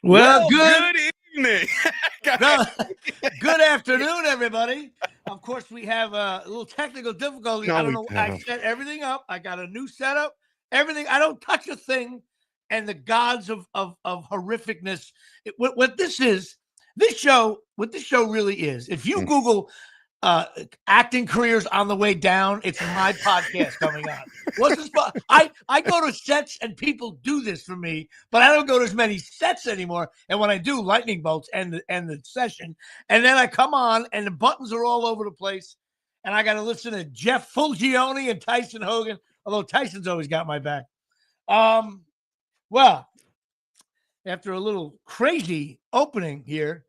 Well, good evening. good afternoon, everybody. Of course, we have a little technical difficulty. I don't know. I set everything up. I got a new setup. Everything. I don't touch a thing. And the gods of horrificness. What this is, what this show really is. If you Google acting careers on the way down, it's my podcast coming on. What's this? I go to sets and people do this for me, but I don't go to as many sets anymore. And when I do, lightning bolts end the session, and then I come on and the buttons are all over the place, and I got to listen to Jeff Fulgione and Tyson Hogan. Although Tyson's always got my back. Well, after a little crazy opening here,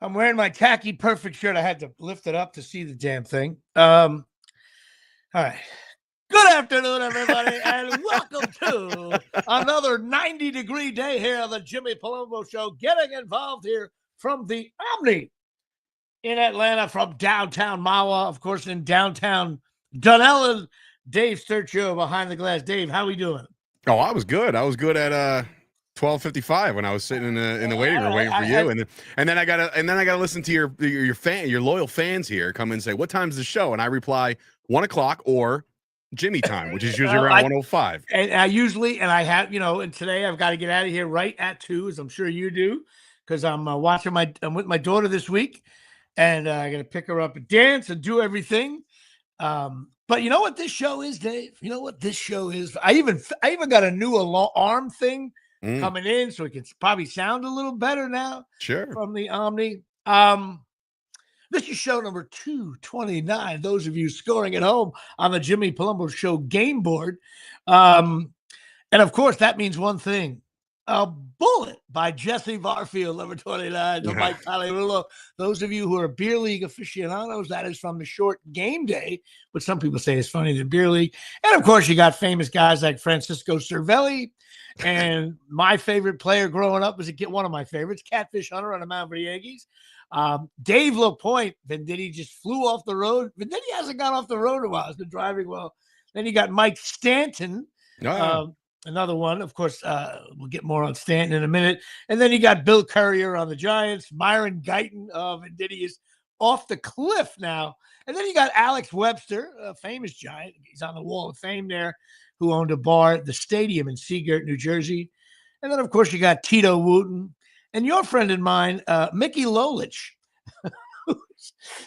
I'm wearing my tacky perfect shirt. I had to lift it up to see the damn thing. All right. Good afternoon, everybody, and welcome to another 90-degree day here on the Jimmy Palumbo Show. Getting involved here from the Omni in Atlanta, from downtown Mawa, of course, in downtown Dunellen. Dave Sturcio behind the glass. Dave, how we doing? Oh, I was good. I was good at 12:55 when I was sitting in the waiting room waiting for you, and then I gotta listen to your loyal fans here come and say, what time's the show? And I reply 1 o'clock or Jimmy time, which is usually around 1:05. And I usually, and I have, and today I've got to get out of here right at 2, as I'm sure you do, because I'm I'm with my daughter this week, and I got to pick her up and dance and do everything. But you know what this show is, Dave? You know what this show is? I even got a new arm thing coming in, so it can probably sound a little better now. Sure. From the Omni. This is show number 229. Those of you scoring at home on the Jimmy Palumbo Show game board. And of course, that means one thing. A bullet by Jesse Barfield, number 29, to Mike Pagliarulo. Those of you who are beer league aficionados, that is from the short game day, which some people say is funny than beer league. And of course, you got famous guys like Francisco Cervelli. And my favorite player growing up was one of my favorites, Catfish Hunter on the mound for the Yankees. Dave LaPointe. Venditti just flew off the road. Venditti hasn't got off the road in a while. He's been driving well. Then you got Mike Stanton. Another one, of course, we'll get more on Stanton in a minute. And then you got Bill Courier on the Giants. Myron Guyton of Venditti is off the cliff now. And then you got Alex Webster, a famous Giant. He's on the Wall of Fame there, who owned a bar at the stadium in Seagirt, New Jersey. And then, of course, you got Tito Wooten. And your friend and mine, Mickey Lolich.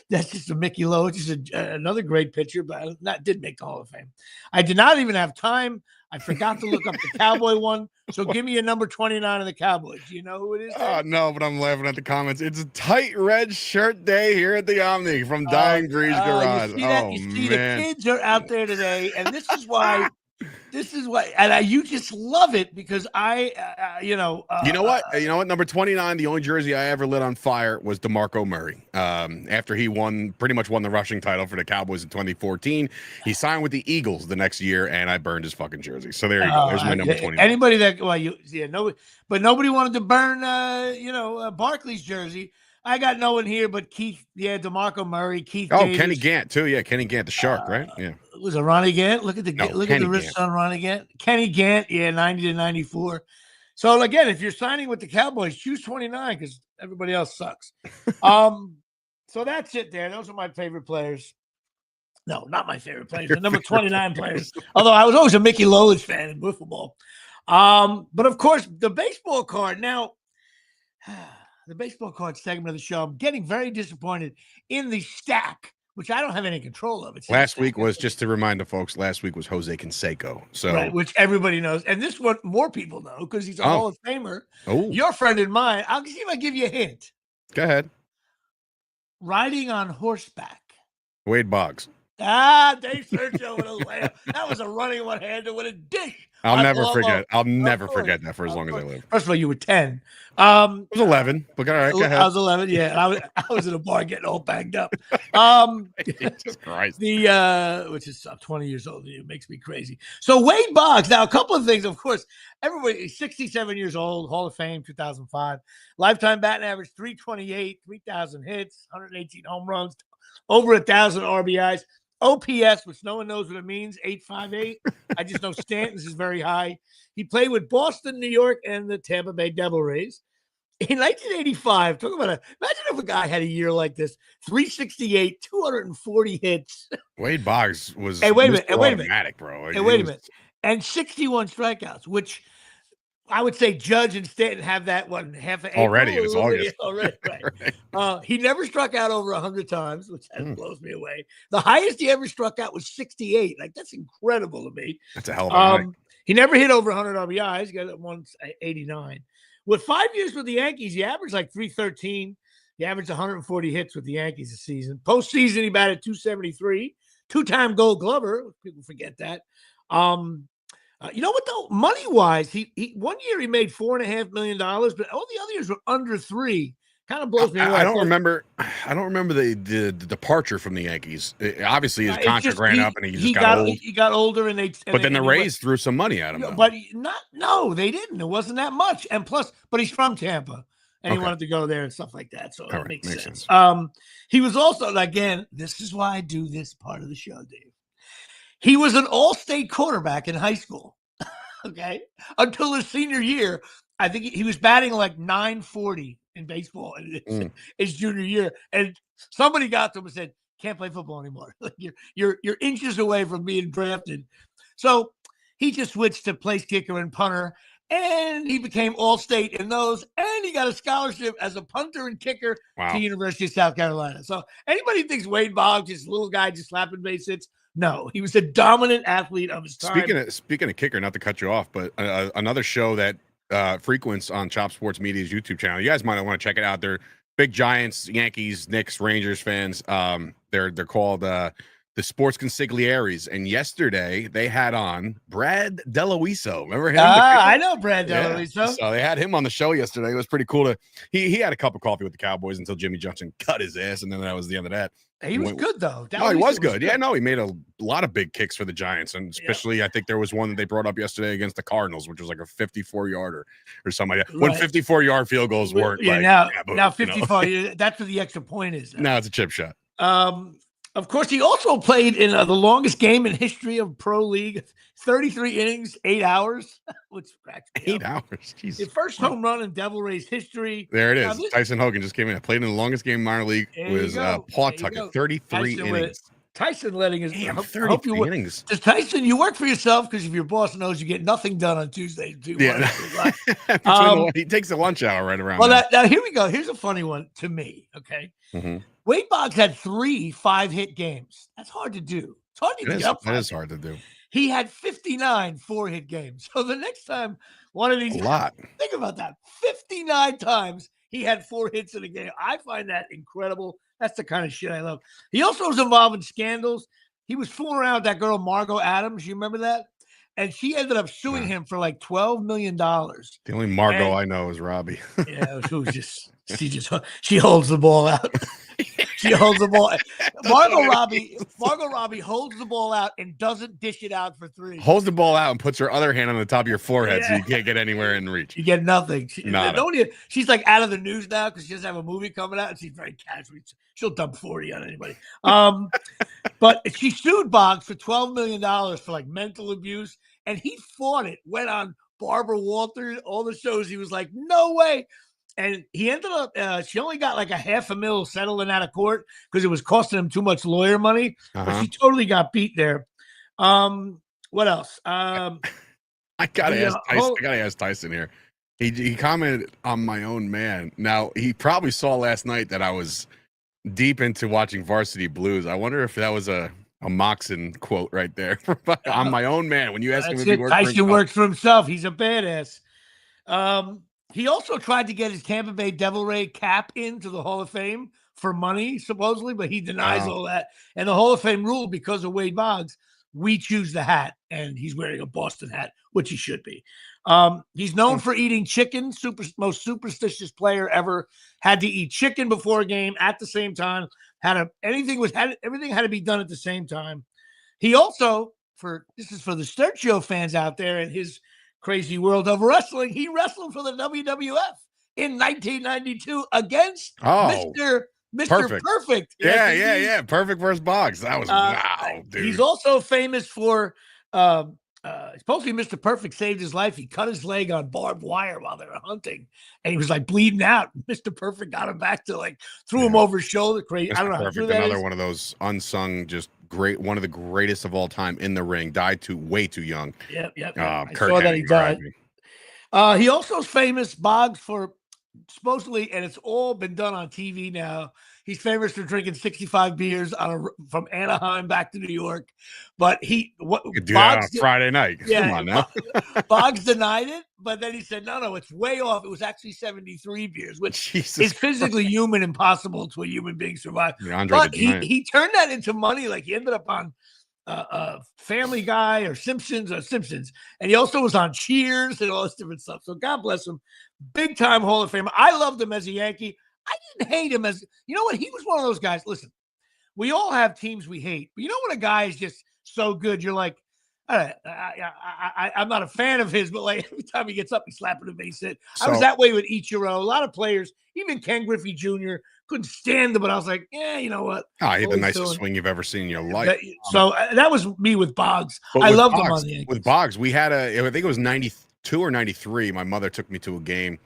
That's just a Mickey Lolich. He's another great pitcher, but did make the Hall of Fame. I did not even have time. I forgot to look up the Cowboy one. So give me a number 29 of the Cowboys. Do you know who it is? No, but I'm laughing at the comments. It's a tight red shirt day here at the Omni from Dying Breeze Garage. You see the kids are out there today, and this is why. And you just love it because you know what? Number 29, the only jersey I ever lit on fire was DeMarco Murray. After he pretty much won the rushing title for the Cowboys in 2014, he signed with the Eagles the next year, and I burned his fucking jersey. So there you go. There's my number 29. Anybody nobody wanted to burn, Barkley's jersey. I got no one here but Keith. Yeah, DeMarco Murray, Keith. Oh, Davis. Kenny Gant too. Yeah, Kenny Gant, the shark, right? Yeah. Was it Ronnie Gant? Look at the wrists on Ronnie Gant. Kenny Gant, 90 to 94. So again, if you're signing with the Cowboys, choose 29 because everybody else sucks. So that's it there. Those are my favorite players. No, not my favorite players. The number 29 players. Although I was always a Mickey Lolich fan in wiffle ball. But of course, the baseball card now. The baseball card segment of the show, I'm getting very disappointed in the stack, which I don't have any control of. Last week was, just to remind the folks, last week was Jose Canseco. So right, which everybody knows. And this one more people know because he's a Hall of Famer. Oh. Your friend and mine. I'll see if I give you a hint. Go ahead. Riding on horseback. Wade Boggs. Dave Sergio with a layup. That was a running one-hander with a dish. I'll never forget that for as long as I live. First of all, you were 10. I was 11, but all right, go ahead. I was 11, yeah. I was in a bar getting all banged up. Jesus Christ. Which is 20 years old. It makes me crazy. So Wade Boggs. Now, a couple of things, of course. Everybody, 67 years old, Hall of Fame, 2005. Lifetime batting average, 328, 3,000 hits, 118 home runs, over 1,000 RBIs. OPS, which no one knows what it means, 858. I just know Stanton's is very high. He played with Boston, New York, and the Tampa Bay Devil Rays. In 1985, talk about imagine if a guy had a year like this: 368, 240 hits. Wade Boggs was Hey, wait a minute. Mr. Automatic, bro. Hey, wait a minute. And 61 strikeouts, which I would say Judge and Stanton have that half of April already. It's August already. Right. He never struck out over 100 times, which blows me away. The highest he ever struck out was 68. Like, that's incredible to me. That's a hell of a night. He never hit over 100 RBIs. He got 189. With 5 years with the Yankees, he averaged like 313. He averaged 140 hits with the Yankees this season. Postseason, he batted 273. Two-time Gold Glover. People forget that. You know what though? Money-wise, he 1 year he made $4.5 million, but all the other years were under $3. Kind of blows me away. I don't remember the departure from the Yankees. Obviously, his contract ran up, and he got old. He got older, and then the Rays threw some money at him. But no, they didn't. It wasn't that much. And plus, but he's from Tampa, and he wanted to go there and stuff like that. So it makes sense. He was also, again, this is why I do this part of the show, Dave. He was an all-state quarterback in high school. Okay, until his senior year, I think he was batting like 940 in baseball in his junior year, and somebody got to him and said, "Can't play football anymore. You're inches away from being drafted." So he just switched to place kicker and punter, and he became all-state in those, and he got a scholarship as a punter and kicker to the University of South Carolina. So anybody thinks Wade Boggs is a little guy just slapping base hits? No, he was a dominant athlete of his time. Speaking of kicker, not to cut you off, but another show that frequents on Chop Sports Media's YouTube channel. You guys might want to check it out. They're big Giants, Yankees, Knicks, Rangers fans. They're called the Sports Consiglieres. And yesterday they had on Brad Deloiso. Remember him? I know Brad Deloiso. Yeah. So they had him on the show yesterday. It was pretty cool. He had a cup of coffee with the Cowboys until Jimmy Johnson cut his ass, and then that was the end of that. He was good though. He was good. Yeah, no, he made a lot of big kicks for the Giants, and especially I think there was one that they brought up yesterday against the Cardinals, which was like a 54-yarder or something like that. When 54-yard field goals weren't. Now 54. That's what the extra point is. Now it's a chip shot. Of course, he also played in the longest game in history of pro league, 33 innings, 8 hours, which cracks me 8 hours. Jesus. His first home run in Devil Rays history. There it is. Tyson Hogan just came in. Played in the longest game in minor league. Was Pawtucket, 33 innings. Tyson letting his 33 innings. Does Tyson, you work for yourself because if your boss knows you get nothing done on Tuesday. He takes a lunch hour right around. Well, now here we go. Here's a funny one to me. Okay. Mm-hmm. Wade Boggs had 3 5-hit games. That's hard to do. It's hard to get up. That is hard to do. He had 59 4-hit games. So the next time one of these guys, think about that. 59 times he had 4 hits in a game. I find that incredible. That's the kind of shit I love. He also was involved in scandals. He was fooling around with that girl, Margot Adams. You remember that? And she ended up suing him for like $12 million. The only Margot I know is Robbie. Yeah, she holds the ball out. She holds the ball. Margot Robbie holds the ball out and doesn't dish it out for 3. Holds the ball out and puts her other hand on the top of your forehead so you can't get anywhere in reach. You get nothing. She's like out of the news now because she doesn't have a movie coming out and she's very casual. She'll dump 40 on anybody. But she sued Boggs for $12 million for like mental abuse, and he fought it. Went on Barbara Walters, all the shows. He was like, no way. And he ended up, she only got like $500,000 settling out of court because it was costing him too much lawyer money. But she totally got beat there. What else? I gotta ask Tyson here. He commented on my own man. Now, he probably saw last night that I was deep into watching Varsity Blues. I wonder if that was a Moxon quote right there. On my own man. When you ask him if he works Tyson works for himself. He's a badass. He also tried to get his Tampa Bay Devil Ray cap into the Hall of Fame for money, supposedly, but he denies all that. And the Hall of Fame ruled because of Wade Boggs, we choose the hat, and he's wearing a Boston hat, which he should be. He's known for eating chicken. Most superstitious player ever. Had to eat chicken before a game at the same time. Everything had to be done at the same time. He also, this is for the Sturt Show fans out there and his crazy world of wrestling, he wrestled for the WWF in 1992 against Mr. Perfect. Yeah. Perfect versus Boggs. That was wow, dude. He's also famous for supposedly Mr. Perfect saved his life. He cut his leg on barbed wire while they were hunting, and he was like bleeding out. Mr. Perfect got him back to like threw him over his shoulder. Crazy. I don't know how true that another is. one of those unsung, just great, one of the greatest of all time in the ring. Died way too young. Yep. I saw that he died. He also is famous, Boggs, for supposedly, and it's all been done on TV now. He's famous for drinking 65 beers from Anaheim back to New York. But do Boggs that on Friday night. Yeah, come on now. Boggs denied it, but then he said, no, it's way off. It was actually 73 beers, which is physically human, impossible to a human being survive. But he turned that into money. Like he ended up on Family Guy or Simpsons, and he also was on Cheers and all this different stuff. So God bless him, big time Hall of Famer. I loved him as a Yankee. I didn't hate him as, you know what? He was one of those guys. Listen, we all have teams we hate, but you know when a guy is just so good, you're like, I'm not a fan of his, but like every time he gets up, he's slapping a base hit. I was that way with Ichiro. A lot of players, even Ken Griffey Jr., couldn't stand him, but I was like, yeah, you know what? He had the nicest swing you've ever seen in your life. So that was me with Boggs. I loved him on the Yankees. With Boggs, we had I think it was 92 or 93. My mother took me to a game.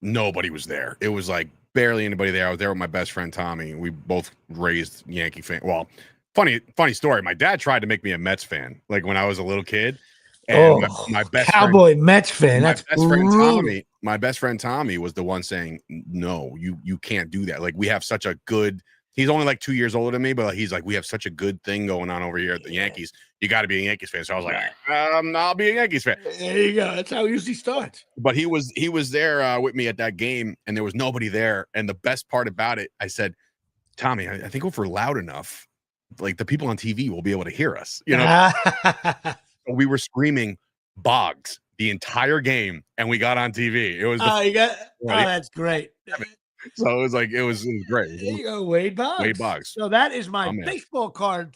Nobody was there. It was like barely anybody there. I was there with my best friend Tommy. We both raised Yankee fan. Well, funny story. My dad tried to make me a Mets fan, like when I was a little kid. And my best Cowboy Mets fan. That's Tommy. My best friend Tommy was the one saying, "No, you can't do that. Like we have such a good." He's only like 2 years older than me, but he's like, we have such a good thing going on over here at the Yankees. You got to be a Yankees fan. So I was like, I'll be a Yankees fan. There you go. That's how it usually starts. But he was there with me at that game, and there was nobody there. And the best part about it, I said, Tommy, I think if we're loud enough, like the people on TV will be able to hear us. You know, we were screaming Boggs the entire game, and we got on TV. It was that's great. So it was great. There you go, Wade Boggs. So that is my baseball card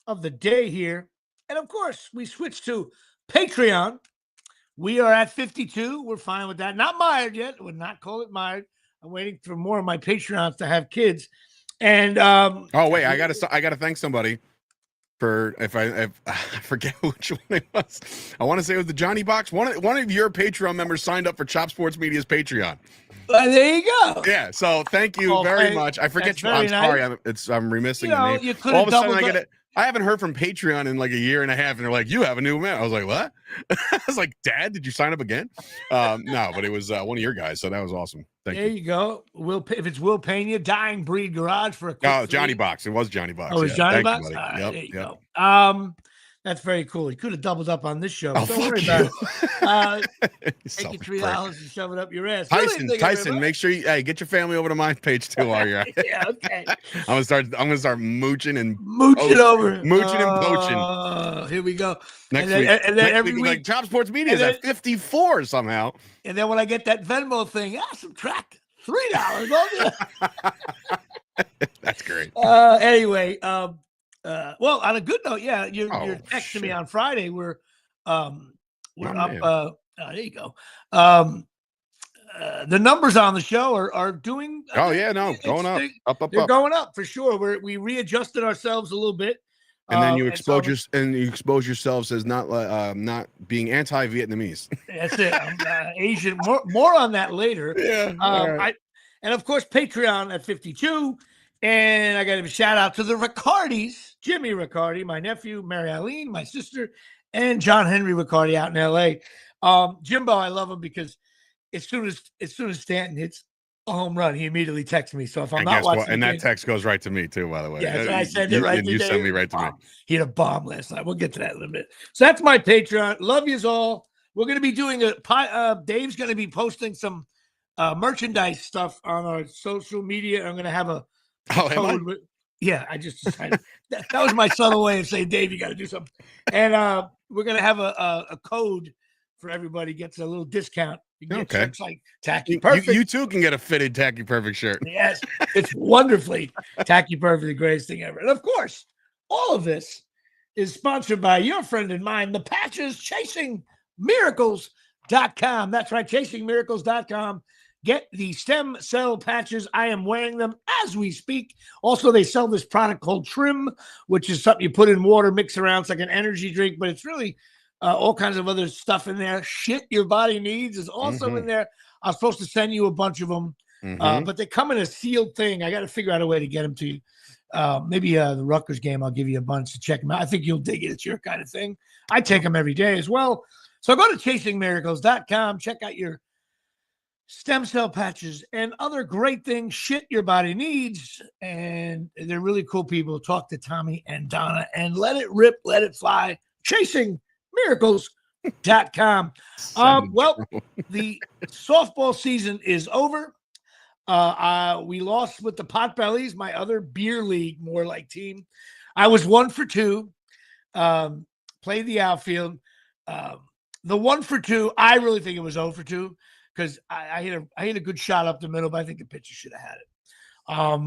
of the day here. And of course, we switched to Patreon. We are at 52. We're fine with that. Not mired yet. Would not call it mired. I'm waiting for more of my Patreons to have kids. And wait, I gotta thank somebody for if I forget which one it was. I want to say it was the Johnny Box. One of your Patreon members signed up for Chop Sports Media's Patreon. There you go. Yeah, so thank you very much. I forget you. I'm sorry. I'm remissing the name. All of a sudden, I haven't heard from Patreon in like a year and a half, and they're like, "You have a new man." I was like, "What?" I was like, "Dad, did you sign up again?" No, but it was one of your guys, so that was awesome. Thank you. There you go. If it's Will Pena, Dying Breed Garage for a quick Johnny Box. It was Johnny Box. Oh, it was Johnny Box. You, right, yep, there you yep. go. That's very cool. He could have doubled up on this show. Don't worry about it. Take your $3 and shove it up your ass. Tyson, make sure you get your family over to my page too while you're at it. Yeah, okay. I'm gonna start mooching and poaching. Here we go. Next week, every week, like Chop Sports Media is at 54 somehow. And then when I get that Venmo thing, subtract $3. That's great. Anyway, well, on a good note, you're texting me on Friday. We're up. There you go. The numbers on the show are doing. Going up. They're going up for sure. We readjusted ourselves a little bit. And then you expose yourselves as not being anti-Vietnamese. That's it. I'm Asian. More on that later. Yeah. Right. And of course, Patreon at 52. And I got to give a shout out to the Riccardis, Jimmy Riccardi, my nephew, Mary Eileen, my sister, and John Henry Riccardi out in L.A. Jimbo, I love him because as soon as Stanton hits a home run, he immediately texts me. So if I'm not watching, and that text goes right to me too, by the way. Yeah, so I send it right to you. You send me right to me. He had a bomb last night. We'll get to that in a little bit. So that's my Patreon. Love yous all. We're going to be doing Dave's going to be posting some merchandise stuff on our social media. I'm going to have a code. Yeah, I just decided that was my subtle way of saying, Dave, you got to do something. And we're going to have a code for everybody gets a little discount. You can get shirts like Tacky Perfect. You too can get a fitted Tacky Perfect shirt. Yes, it's wonderfully Tacky Perfect, the greatest thing ever. And of course, all of this is sponsored by your friend and mine, the Patches, ChasingMiracles.com. That's right, ChasingMiracles.com. Get the stem cell patches. I am wearing them as we speak. Also, they sell this product called Trim, which is something you put in water, mix around. It's like an energy drink, but it's really all kinds of other stuff in there. Shit Your Body Needs is also in there. I was supposed to send you a bunch of them, but they come in a sealed thing. I got to figure out a way to get them to you. Maybe the Rutgers game, I'll give you a bunch to check them out. I think you'll dig it. It's your kind of thing. I take them every day as well. So go to chasingmiracles.com. Check out your stem cell patches and other great things Shit Your Body Needs. And they're really cool people. Talk to Tommy and Donna and let it rip, let it fly. Chasingmiracles.com. Well, the softball season is over. We lost with the Potbellies, my other beer league, more like team. I was 1 for 2. Played the outfield. The 1 for 2, I really think it was 0 for 2 because I hit a good shot up the middle, but I think the pitcher should have had it. I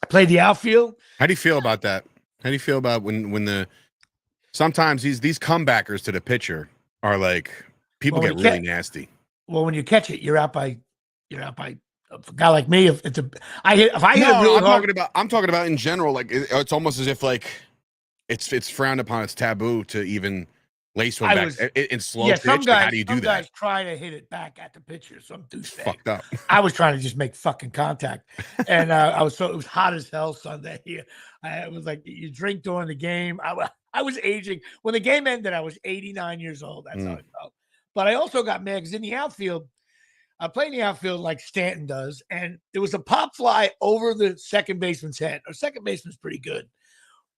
played the outfield. How do you feel about that? How do you feel about when sometimes these comebackers to the pitcher are like people get really nasty? Well, when you catch it, you're out by a guy like me. If I hit it really hard. I'm talking about in general. Like it's almost as if like it's frowned upon. It's taboo to even lace one back in slow pitch. How do you do that? Some guys try to hit it back at the pitcher. Some douchebag. Fucked up. I was trying to just make fucking contact, and it was hot as hell Sunday. It was like you drink during the game. I was aging when the game ended. I was 89 years old. That's how it felt. But I also got mad because in the outfield, I played in the outfield like Stanton does, and there was a pop fly over the second baseman's head. Our second baseman's pretty good,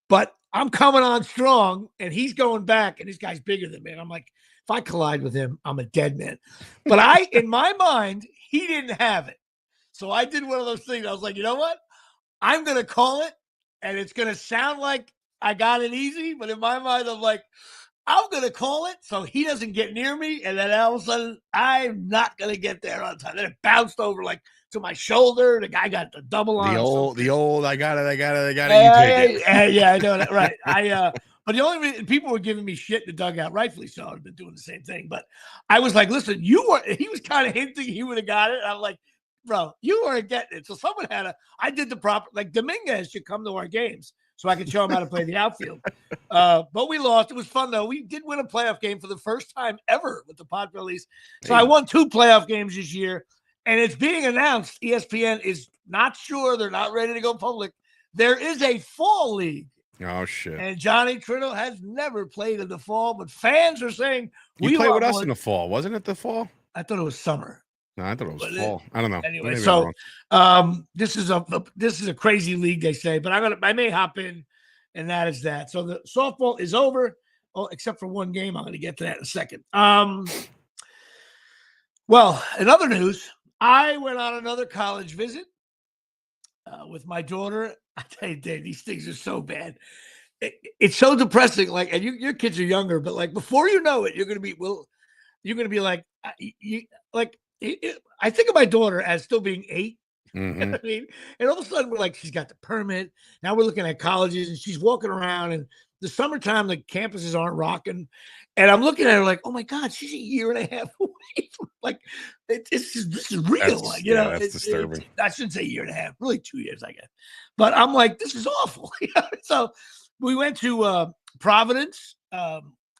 but I'm coming on strong, and he's going back, and this guy's bigger than me. And I'm like, if I collide with him, I'm a dead man. But in my mind, he didn't have it. So I did one of those things. I was like, you know what? I'm going to call it, and it's going to sound like I got it easy. But in my mind, I'm like, I'm going to call it so he doesn't get near me. And then all of a sudden, I'm not going to get there on time. Then it bounced over like to my shoulder. The guy got the double on. The old, I got it. Yeah, I know that. Right. But the only reason people were giving me shit in the dugout, rightfully so, I've been doing the same thing. But I was like, listen, he was kind of hinting he would have got it. I'm like, bro, you weren't getting it. So someone I did the proper, like Dominguez should come to our games so I could show him how to play the outfield. But we lost. It was fun, though. We did win a playoff game for the first time ever with the Potbellies. So I won 2 playoff games this year, and it's being announced. ESPN is not sure. They're not ready to go public. There is a fall league. Oh, shit. And Johnny Triddle has never played in the fall, but fans are saying you played with us in the fall. Wasn't it the fall? I thought it was summer. No, I thought it was fall. I don't know. Anyway, so this is a crazy league, they say, but I may hop in, and that is that. So the softball is over, except for one game. I'm going to get to that in a second. Well, in other news, I went on another college visit with my daughter. I tell you, Dave, these things are so bad. It's so depressing. Like, and your kids are younger, but like before you know it, you're going to be like, I think of my daughter as still being 8. You know what I mean? And all of a sudden we're like, she's got the permit. Now we're looking at colleges, and she's walking around, and the summertime, the campuses aren't rocking. And I'm looking at her like, oh my God, she's a year and a half away from, like, this is real. That's disturbing. I shouldn't say year and a half, really 2 years, I guess. But I'm like, this is awful. So we went to Providence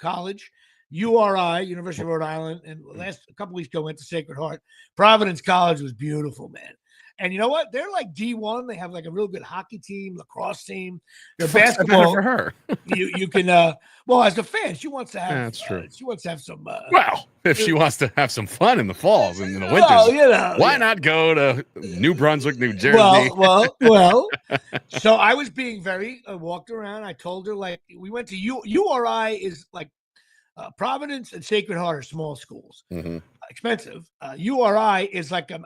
College, URI, University of Rhode Island, and a couple weeks ago went to Sacred Heart. Providence College was beautiful, man. And you know what? They're like D1. They have like a real good hockey team, lacrosse team. Their basketball for her. you can well, as a fan, she wants to have. That's true. She wants to have some. Well, if she wants to have some fun in the falls and in the winters, why not go to New Brunswick, New Jersey? Well. So I was being very walked around. I told her like we went to URI is like Providence and Sacred Heart are small schools. Expensive. URI is like a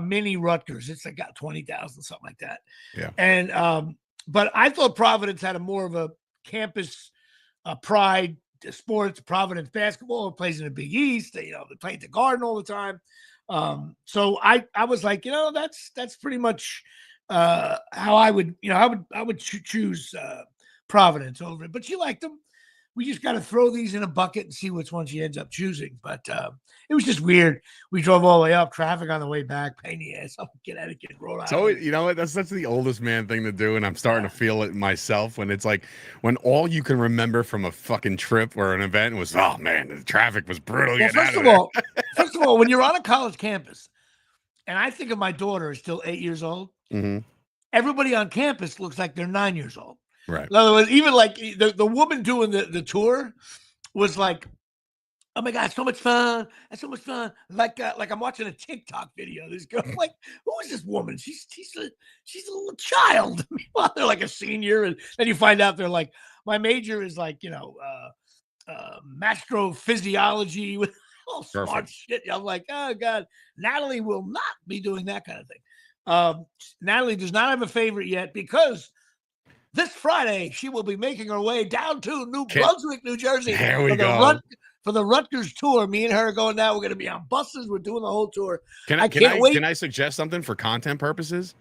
mini Rutgers. It's like got 20,000, something like that. Yeah. And but I thought Providence had more of a campus pride sports. Providence basketball plays in the Big East. They play at the Garden all the time. So I was like, that's pretty much how I would choose Providence over it. But she liked them. we just got to throw these in a bucket and see which one she ends up choosing. But it was just weird. We drove all the way up, traffic on the way back, pain in the ass. I'm Connecticut, Rhode Island. So you know what? That's the oldest man thing to do, and I'm starting to feel it myself when it's like when all you can remember from a fucking trip or an event was, oh man, the traffic was brutal. Well, first of all, when you're on a college campus, and I think of my daughter is still 8 years old, everybody on campus looks like they're 9 years old. Right. In other words, even like the woman doing the tour was like, oh my God, so much fun. That's so much fun. Like I'm watching a TikTok video. This girl, like, who is this woman? She's a little child. Meanwhile, they're like a senior. And then you find out they're like, my major is like, mastrophysiology with all smart shit. I'm like, oh God, Natalie will not be doing that kind of thing. Natalie does not have a favorite yet because this Friday she will be making her way down to New Brunswick, New Jersey. There we go. For the Rutgers tour. Me and her are going down. We're going to be on buses. We're doing the whole tour. I can't wait. Can I suggest something for content purposes?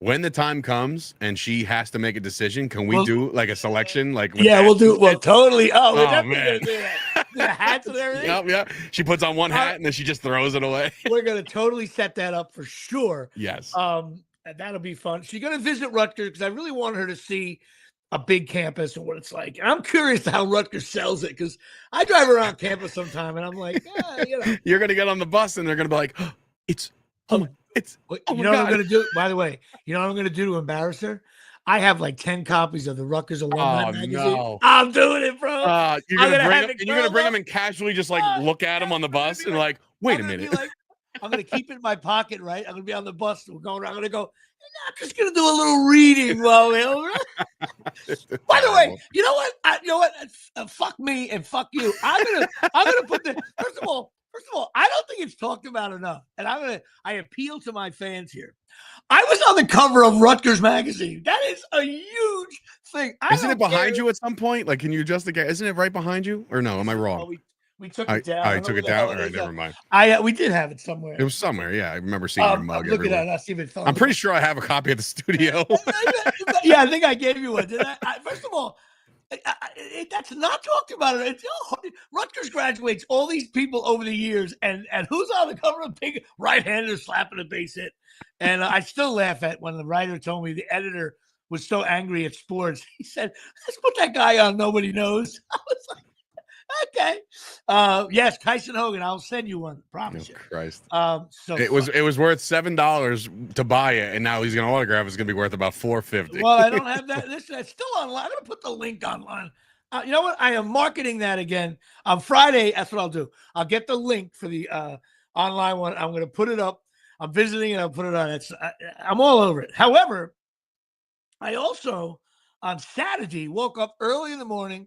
When the time comes and she has to make a decision, can we do like a selection? Like, we'll do it. Well, totally. Oh, we're definitely going to do that. The hats and everything. Yep. She puts on one hat and then she just throws it away. We're going to totally set that up for sure. Yes. That'll be fun. She's going to visit Rutgers because I really want her to see a big campus and what it's like. And I'm curious how Rutgers sells it because I drive around campus sometime and I'm like, You're going to get on the bus and they're going to be like, oh, it's. You know what I'm going to do? By the way, you know what I'm going to do to embarrass her? I have like 10 copies of the Rutgers alumni magazine. No. I'm doing it, bro. You're going to bring them and casually just like look at them on the bus and like, wait a minute. I'm going to keep it in my pocket, right? I'm going to be on the bus. We're going around. I'm going to go, I'm just going to do a little reading while we're over. By the way, you know what? Fuck me and fuck you. I'm gonna put the first of all, I don't think it's talked about enough. And I appeal to my fans here. I was on the cover of Rutgers magazine. That is a huge thing. Isn't it behind you at some point? Like, can you adjust the guy? Isn't it right behind you? Or no? Am I wrong? Well, we took it down. I took it down. All right, never mind. We did have it somewhere. It was somewhere. Yeah, I remember seeing your mug. Look at that. I see if it fell. I'm pretty sure I have a copy of the studio. Yeah, I think I gave you one. Did I? First of all, that's not talked about. Rutgers graduates all these people over the years, and who's on the cover of Big right-hander slapping a base hit? And I still laugh at when the writer told me the editor was so angry at sports. He said, "Let's put that guy on. Nobody knows." I was like, okay. Yes, Tyson Hogan. I'll send you one. Promise you. Christ. So it was worth $7 to buy it, and now he's gonna autograph. It's gonna be worth about $4.50. Well, I don't have that. That's still online. I'm gonna put the link online. You know what? I am marketing that again on Friday. That's what I'll do. I'll get the link for the online one. I'm gonna put it up. I'm visiting and I'll put it on. I'm all over it. However, I also on Saturday woke up early in the morning.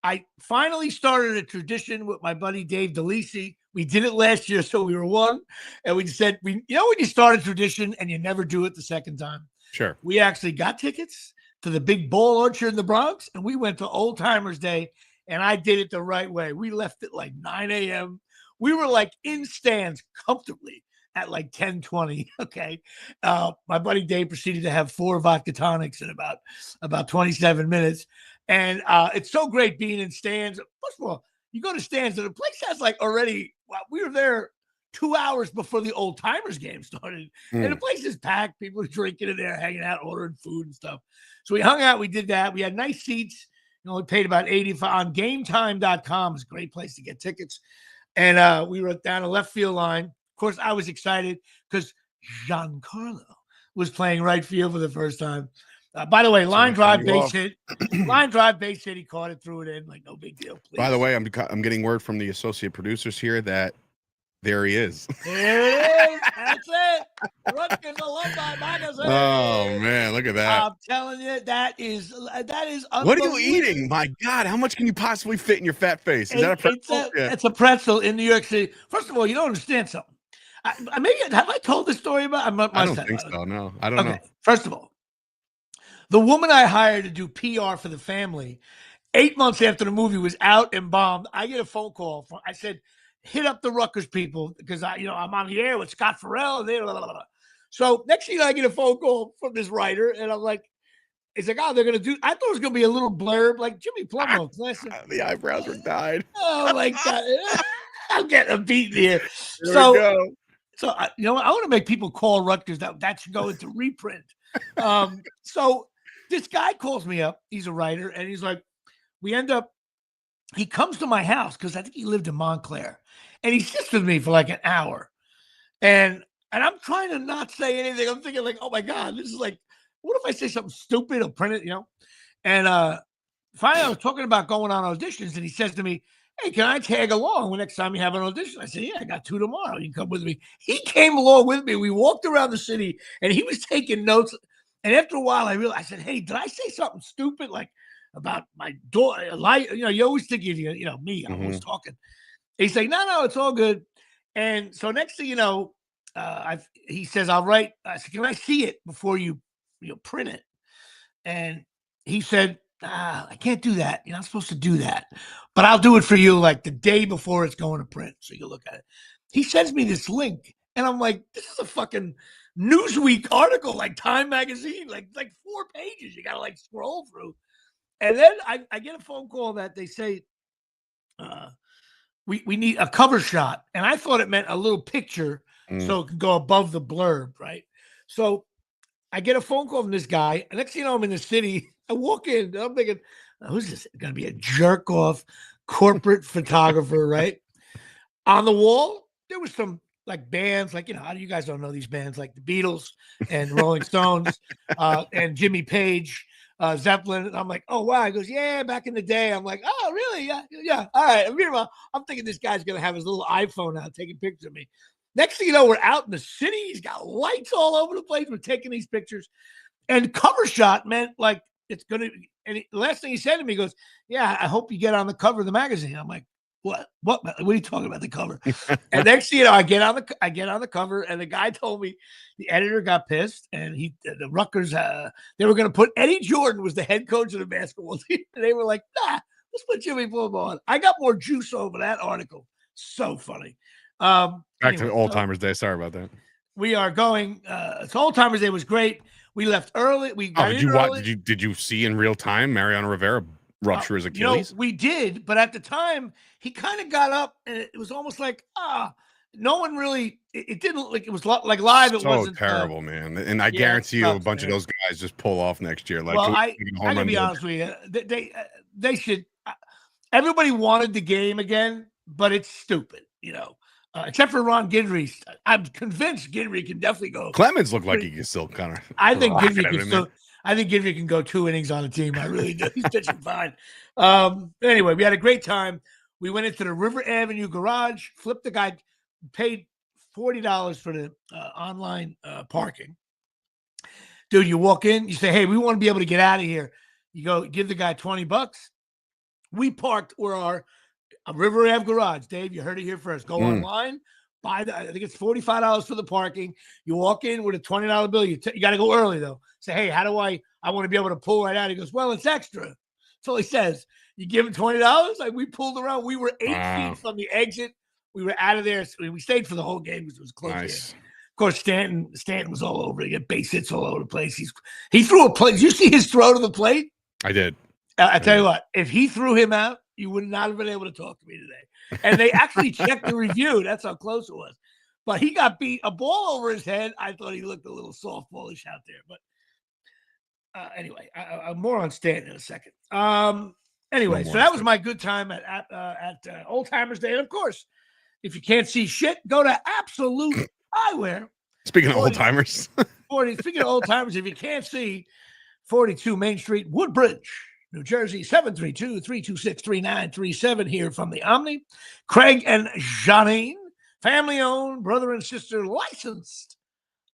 I finally started a tradition with my buddy Dave DeLisi. We did it last year, so we were one. And we said, when you start a tradition and you never do it the second time? Sure. We actually got tickets to the big bowl orchard in the Bronx, and we went to Old Timers Day, and I did it the right way. We left at like 9 a.m. We were like in stands comfortably at like 10:20. Okay. My buddy Dave proceeded to have 4 vodka tonics in about 27 minutes. And it's so great being in stands. First of all, you go to stands and the place has like already, we were there 2 hours before the Old Timers game started. And the place is packed. People are drinking in there, hanging out, ordering food and stuff. So we hung out. We did that. We had nice seats. We paid about $85 on gametime.com. It's a great place to get tickets. And we were down a left field line. Of course, I was excited because Giancarlo was playing right field for the first time. By the way, line drive base hit. Line drive base hit. He caught it, threw it in. Like, no big deal. Please. By the way, I'm getting word from the associate producers here that there he is. There it is. That's it. Rutgers Alumni Magazine. Oh man, look at that! I'm telling you, that is What are you eating? My God, how much can you possibly fit in your fat face? Is that a pretzel? It's a pretzel in New York City. First of all, you don't understand something. Have I told this story about? I don't think so. No, I don't know. First of all, the woman I hired to do PR for the family, 8 months after the movie was out and bombed, I get a phone call. I said, hit up the Rutgers people because I'm on the air with Scott Farrell. And so next thing I get a phone call from this writer, and I'm like, He's like, oh, they're going to do. I thought it was going to be a little blurb like Jimmy Palumbo. The eyebrows were dyed. Oh my God. I'm getting a beat here. Here we go. So, I want to make people call Rutgers. That should go into reprint. So this guy calls me up. He's a writer. And he's like, he comes to my house because I think he lived in Montclair. And he sits with me for like an hour. And I'm trying to not say anything. I'm thinking like, oh my God, this is like, what if I say something stupid? I'll print it, And finally, I was talking about going on auditions, and he says to me, hey, can I tag along the next time you have an audition? I said, yeah, I got 2 tomorrow. You can come with me. He came along with me. We walked around the city, and he was taking notes. And after a while, I realized, I said, hey, did I say something stupid like about my daughter? You always think of me. I'm always talking. He's like, no, it's all good. And so next thing you know, he says, I'll write. I said, can I see it before you print it? And he said, I can't do that. You're not supposed to do that. But I'll do it for you like the day before it's going to print. So you can look at it. He sends me this link. And I'm like, this is a fucking Newsweek article, like Time Magazine, like 4 pages. You got to like scroll through. And then I get a phone call that they say, we need a cover shot. And I thought it meant a little picture so it could go above the blurb, right? So I get a phone call from this guy. And next thing you know, I'm in the city. I walk in. And I'm thinking, who's this? Going to be a jerk-off corporate photographer, right? On the wall, there was some like bands, like, how do you guys don't know these bands like the Beatles and Rolling Stones and Jimmy Page, Zeppelin. And I'm like, oh, wow. He goes, yeah, back in the day. I'm like, oh, really? Yeah. All right. Meanwhile, I'm thinking this guy's going to have his little iPhone out taking pictures of me. Next thing you know, we're out in the city. He's got lights all over the place. We're taking these pictures. And cover shot meant like it's going to – and the last thing he said to me, he goes, yeah, I hope you get on the cover of the magazine. I'm like, what are you talking about, the cover? And next thing you know, I get on the cover, and the guy told me the editor got pissed, and the Rutgers, they were going to put Eddie Jordan was the head coach of the basketball team. And they were like, nah, let's put Jimmy Palumbo on. I got more juice over that article. So funny. Back to Old Timers Day. Sorry about that. We are going. So Old Timers Day was great. We left early. We got did you early. Did you see in real time Mariano Rivera rupture his Achilles? We did, but at the time he kind of got up, and it was almost like no one really. It didn't look like it was like live. It wasn't terrible, man. And I guarantee you, a bunch of those guys just pull off next year. Like, well, I gotta be honest with you. They should. Everybody wanted the game again, but it's stupid, except for Ron Guidry. I'm convinced Guidry can definitely go. Clemens looked like he can still kind of. I think Guidry can go 2 innings on a team. I really do. He's pitching fine. Anyway, we had a great time. We went into the River Avenue garage, flipped the guy, paid $40 for the online parking. Dude, you walk in, you say, hey, we want to be able to get out of here. You go give the guy $20. We parked where our River Ave garage. Dave, you heard it here first. Go online, buy I think it's $45 for the parking. You walk in with a $20 bill. You got to go early, though. Say, hey, how do I want to be able to pull right out? He goes, well, it's extra. That's all he says. You give him $20. Like, we pulled around. We were 8 feet from the exit. We were out of there. We stayed for the whole game because it was close. Nice. Of course, Stanton was all over. He got base hits all over the place. He threw a plate. Did you see his throw to the plate? I did. I tell you what, if he threw him out, you would not have been able to talk to me today. And they actually checked the review. That's how close it was. But he got beat. A ball over his head. I thought he looked a little softballish out there. But anyway, I'm more on Stanton in a second. Anyway, so that was my good time at Old Timers Day. And of course, if you can't see shit, go to Absolute Eyewear. Speaking of old timers. Speaking of old timers, if you can't see, 42 Main Street, Woodbridge, New Jersey, 732-326-3937 here from the Omni. Craig and Janine, family-owned, brother and sister licensed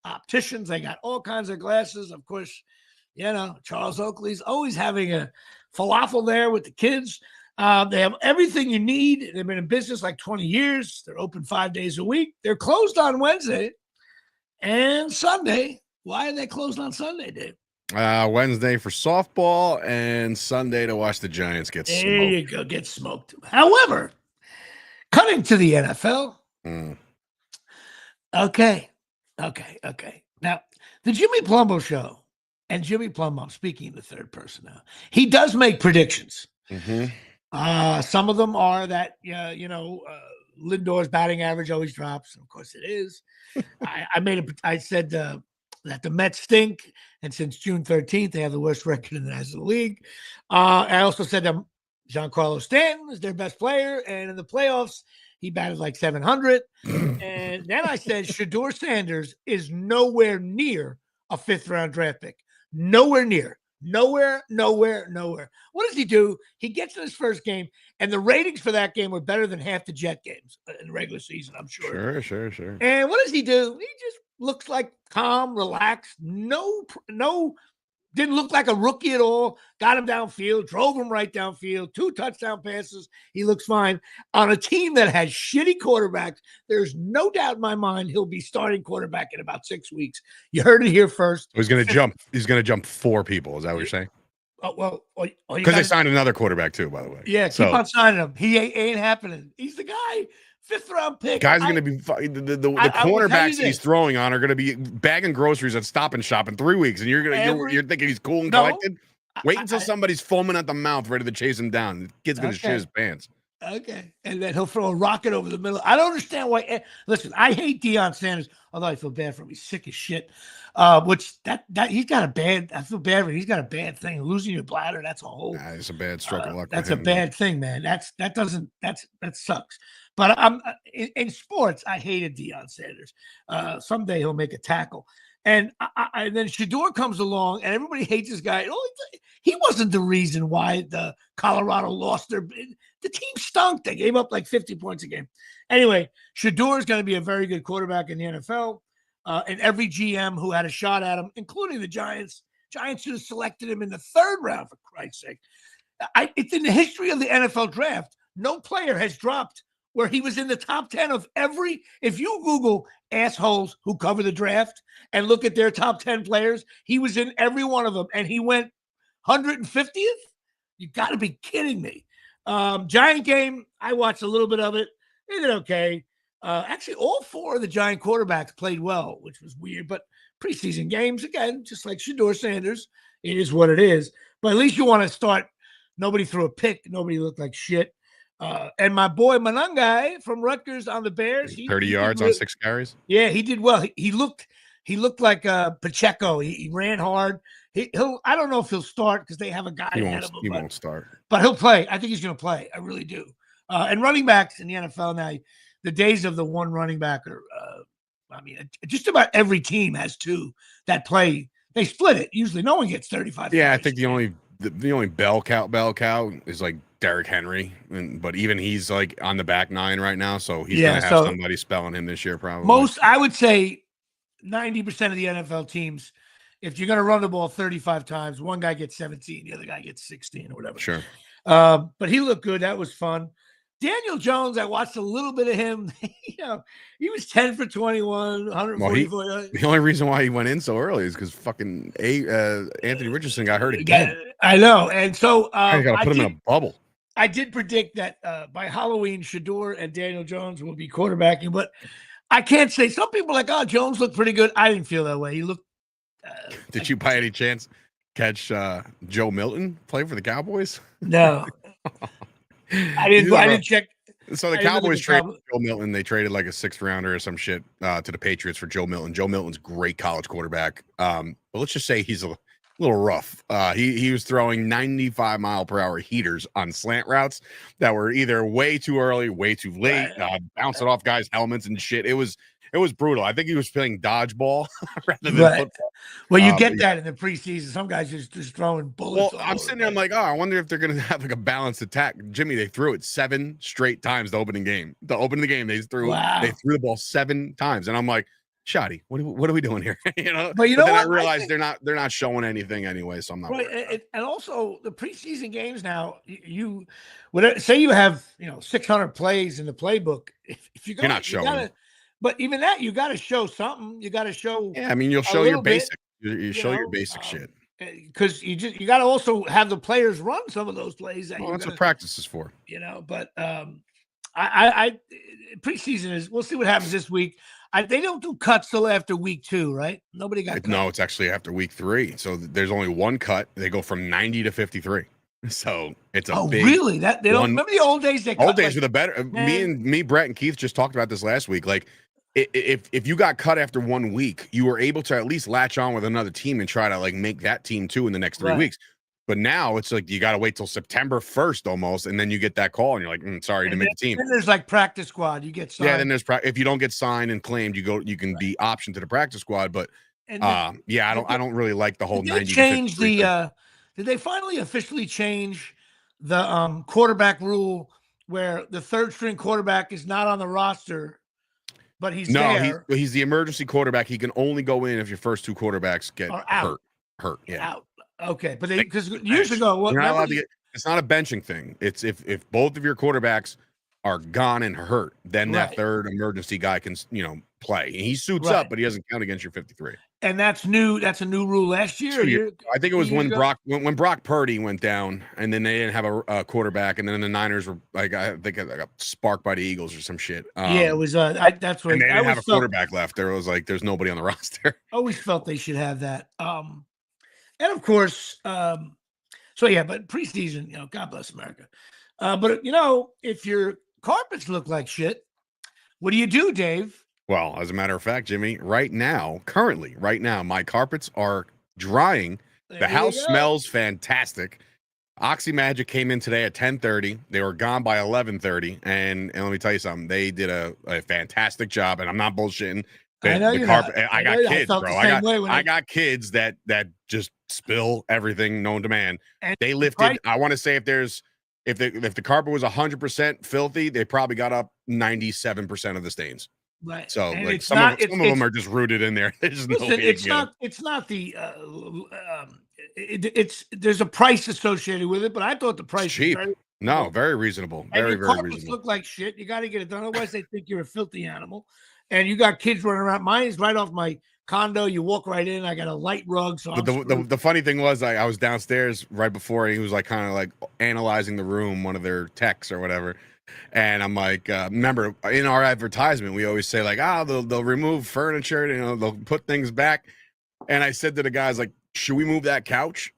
opticians. They got all kinds of glasses. Of course, Charles Oakley's always having a falafel there with the kids. They have everything you need. They've been in business like 20 years. They're open 5 days a week. They're closed on Wednesday and Sunday. Why are they closed on Sunday, Dave? Wednesday for softball and Sunday to watch the Giants get smoked. There you go, get smoked. However, cutting to the NFL. Okay. Now, the Jimmy Palumbo Show and Jimmy Palumbo, speaking in the third person now, he does make predictions. Some of them are that, Lindor's batting average always drops. And of course it is. I said that the Mets stink. And since June 13th, they have the worst record in the National League. I also said that Giancarlo Stanton is their best player. And in the playoffs, he batted like 700. And then I said Shedeur Sanders is nowhere near a 5th-round draft pick. Nowhere near. Nowhere. What does he do? He gets in his first game, and the ratings for that game were better than half the Jet games in the regular season, I'm sure. Sure. And what does he do? He just looks like calm, relaxed, no, didn't look like a rookie at all. Got him downfield, drove him right downfield, 2 touchdown passes. He looks fine. On a team that has shitty quarterbacks, there's no doubt in my mind he'll be starting quarterback in about 6 weeks. You heard it here first. He's going to jump 4 people. Is that what you're saying? Oh, well, because they signed another quarterback too, by the way. Yeah, keep on signing him. He ain't happening. He's the guy. 5th-round pick. Guy's going to be the cornerbacks that he's throwing on are going to be bagging groceries at Stop and Shop in 3 weeks, and you're thinking he's cool and collected. Wait until somebody's foaming at the mouth, ready to chase him down. The kid's going to shit his pants. Okay, and then he'll throw a rocket over the middle. I don't understand why. Listen, I hate Deion Sanders, although I feel bad for him. He's sick as shit. Which that he's got a bad. I feel bad for him. He's got a bad thing. Losing your bladder. That's a whole. It's a bad stroke of luck. That's a bad thing, man. That sucks. But I'm in sports. I hated Deion Sanders. Someday he'll make a tackle, and then Shedeur comes along, and everybody hates this guy. He wasn't the reason why the Colorado lost their. The team stunk. They gave up like 50 points a game. Anyway, Shedeur is going to be a very good quarterback in the NFL. And every GM who had a shot at him, including the Giants should have selected him in the 3rd round, for Christ's sake. It's in the history of the NFL draft. No player has dropped where he was in the top 10 of every. If you Google assholes who cover the draft and look at their top 10 players, he was in every one of them, and he went 150th? You got to be kidding me. Giant game, I watched a little bit of it. They did okay. Actually, all 4 of the Giant quarterbacks played well, which was weird. But preseason games, again, just like Shedeur Sanders, it is what it is. But at least you want to start. Nobody threw a pick. Nobody looked like shit. And my boy Manungai from Rutgers on the Bears. 30 yards on 6 carries? Yeah, he did well. He looked like Pacheco. He ran hard. I don't know if he'll start because they have a guy ahead of him. He won't start. But he'll play. I think he's going to play. I really do. And running backs in the NFL now, the days of the one running back are, just about every team has 2 that play. They split it. Usually no one gets 35. Yeah, I think the only bell cow is like Derrick Henry. But even he's like on the back 9 right now. So he's going to have somebody spelling him this year probably. I would say 90% of the NFL teams, if you're going to run the ball 35 times, one guy gets 17, the other guy gets 16 or whatever. Sure. But he looked good. That was fun. Daniel Jones, I watched a little bit of him. He was 10 for 21, 144. The only reason why he went in so early is because fucking Anthony Richardson got hurt again. I know. And so I got to put him in a bubble. I did predict that by Halloween, Shedeur and Daniel Jones will be quarterbacking. But I can't say. Some people are like, oh, Jones looked pretty good. I didn't feel that way. He looked. Did you by any chance catch Joe Milton play for the Cowboys? No. I didn't check. So the Cowboys traded Joe Milton. They traded like a 6th rounder or some shit to the Patriots for Joe Milton. Joe Milton's great college quarterback. But let's just say he's a little rough. He was throwing 95-mile-per-hour heaters on slant routes that were either way too early, way too late, bouncing off guys' helmets and shit. It was brutal. I think he was playing dodgeball rather than football. Well, you get that in the preseason. Some guys just throwing bullets. Well, I'm sitting there, I'm like, I wonder if they're going to have like a balanced attack. Jimmy, they threw it 7 straight times the opening game. The opening game, they threw the ball 7 times. And I'm like, Shotty, what are we doing here? But then I realized they're not showing anything anyway, so I'm not right. And also the preseason games now, say you have 600 plays in the playbook. If you're not showing. But even that, you got to show something. You got to show. Yeah, I mean, you'll show your basic. You show your basic shit. Because you got to also have the players run some of those plays. That's what practice is for. But I preseason is. We'll see what happens this week. They don't do cuts till after week 2, right? Nobody got cut. No, it's actually after week 3. So there's only one cut. They go from 90 to 53. So it's a big. Really? That they don't remember the old days. Old days were the better. Me, Brett, and Keith just talked about this last week. Like, if you got cut after 1 week, you were able to at least latch on with another team and try to like make that team too in the next 3 weeks. But now it's like you got to wait till September 1st almost, and then you get that call, and you're like, sorry to make the team. Then there's like practice squad. You get signed. Yeah, then there's if you don't get signed and claimed, you can be optioned to the practice squad. But I don't really like the whole 90. Change the. Did they finally officially change the quarterback rule where the third string quarterback is not on the roster, but he's there? He's the emergency quarterback. He can only go in if your first 2 quarterbacks get hurt. Yeah. Out. Okay, but because years ago, it's not a benching thing. It's if both of your quarterbacks are gone and hurt, then that third emergency guy can play. And he suits up, but he doesn't count against your 53. And that's new. That's a new rule last year. I think it was when Brock Purdy went down, and then they didn't have a quarterback, and then the Niners were like, I think I got sparked by the Eagles or some shit. It was. That's what. And they didn't have a quarterback left. There was like, there's nobody on the roster. I always felt they should have that. And of course, but preseason, God bless America. But if your carpets look like shit, what do you do, Dave? Well, as a matter of fact, Jimmy, currently, my carpets are drying. The house smells fantastic. Oxymagic came in today at 10:30. They were gone by 11:30. And let me tell you something. They did a fantastic job, and I'm not bullshitting. I got kids, bro. I got kids that just spill everything known to man. And they lifted. I want to say if the carpet was 100% filthy, they probably got up 97% of the stains. Right. So and like some of them are just rooted in there. There's there's a price associated with it, but I thought the price cheap. Was very reasonable. Very reasonable. Look like shit. You got to get it done. Otherwise, they think you're a filthy animal. And you got kids running around. Mine is right off my condo. You walk right in. I got a light rug. So the funny thing was, I was downstairs right before, and he was like kind of like analyzing the room, one of their techs or whatever. And I'm like, remember in our advertisement, we always say like, they'll remove furniture, they'll put things back. And I said to the guys, like, should we move that couch?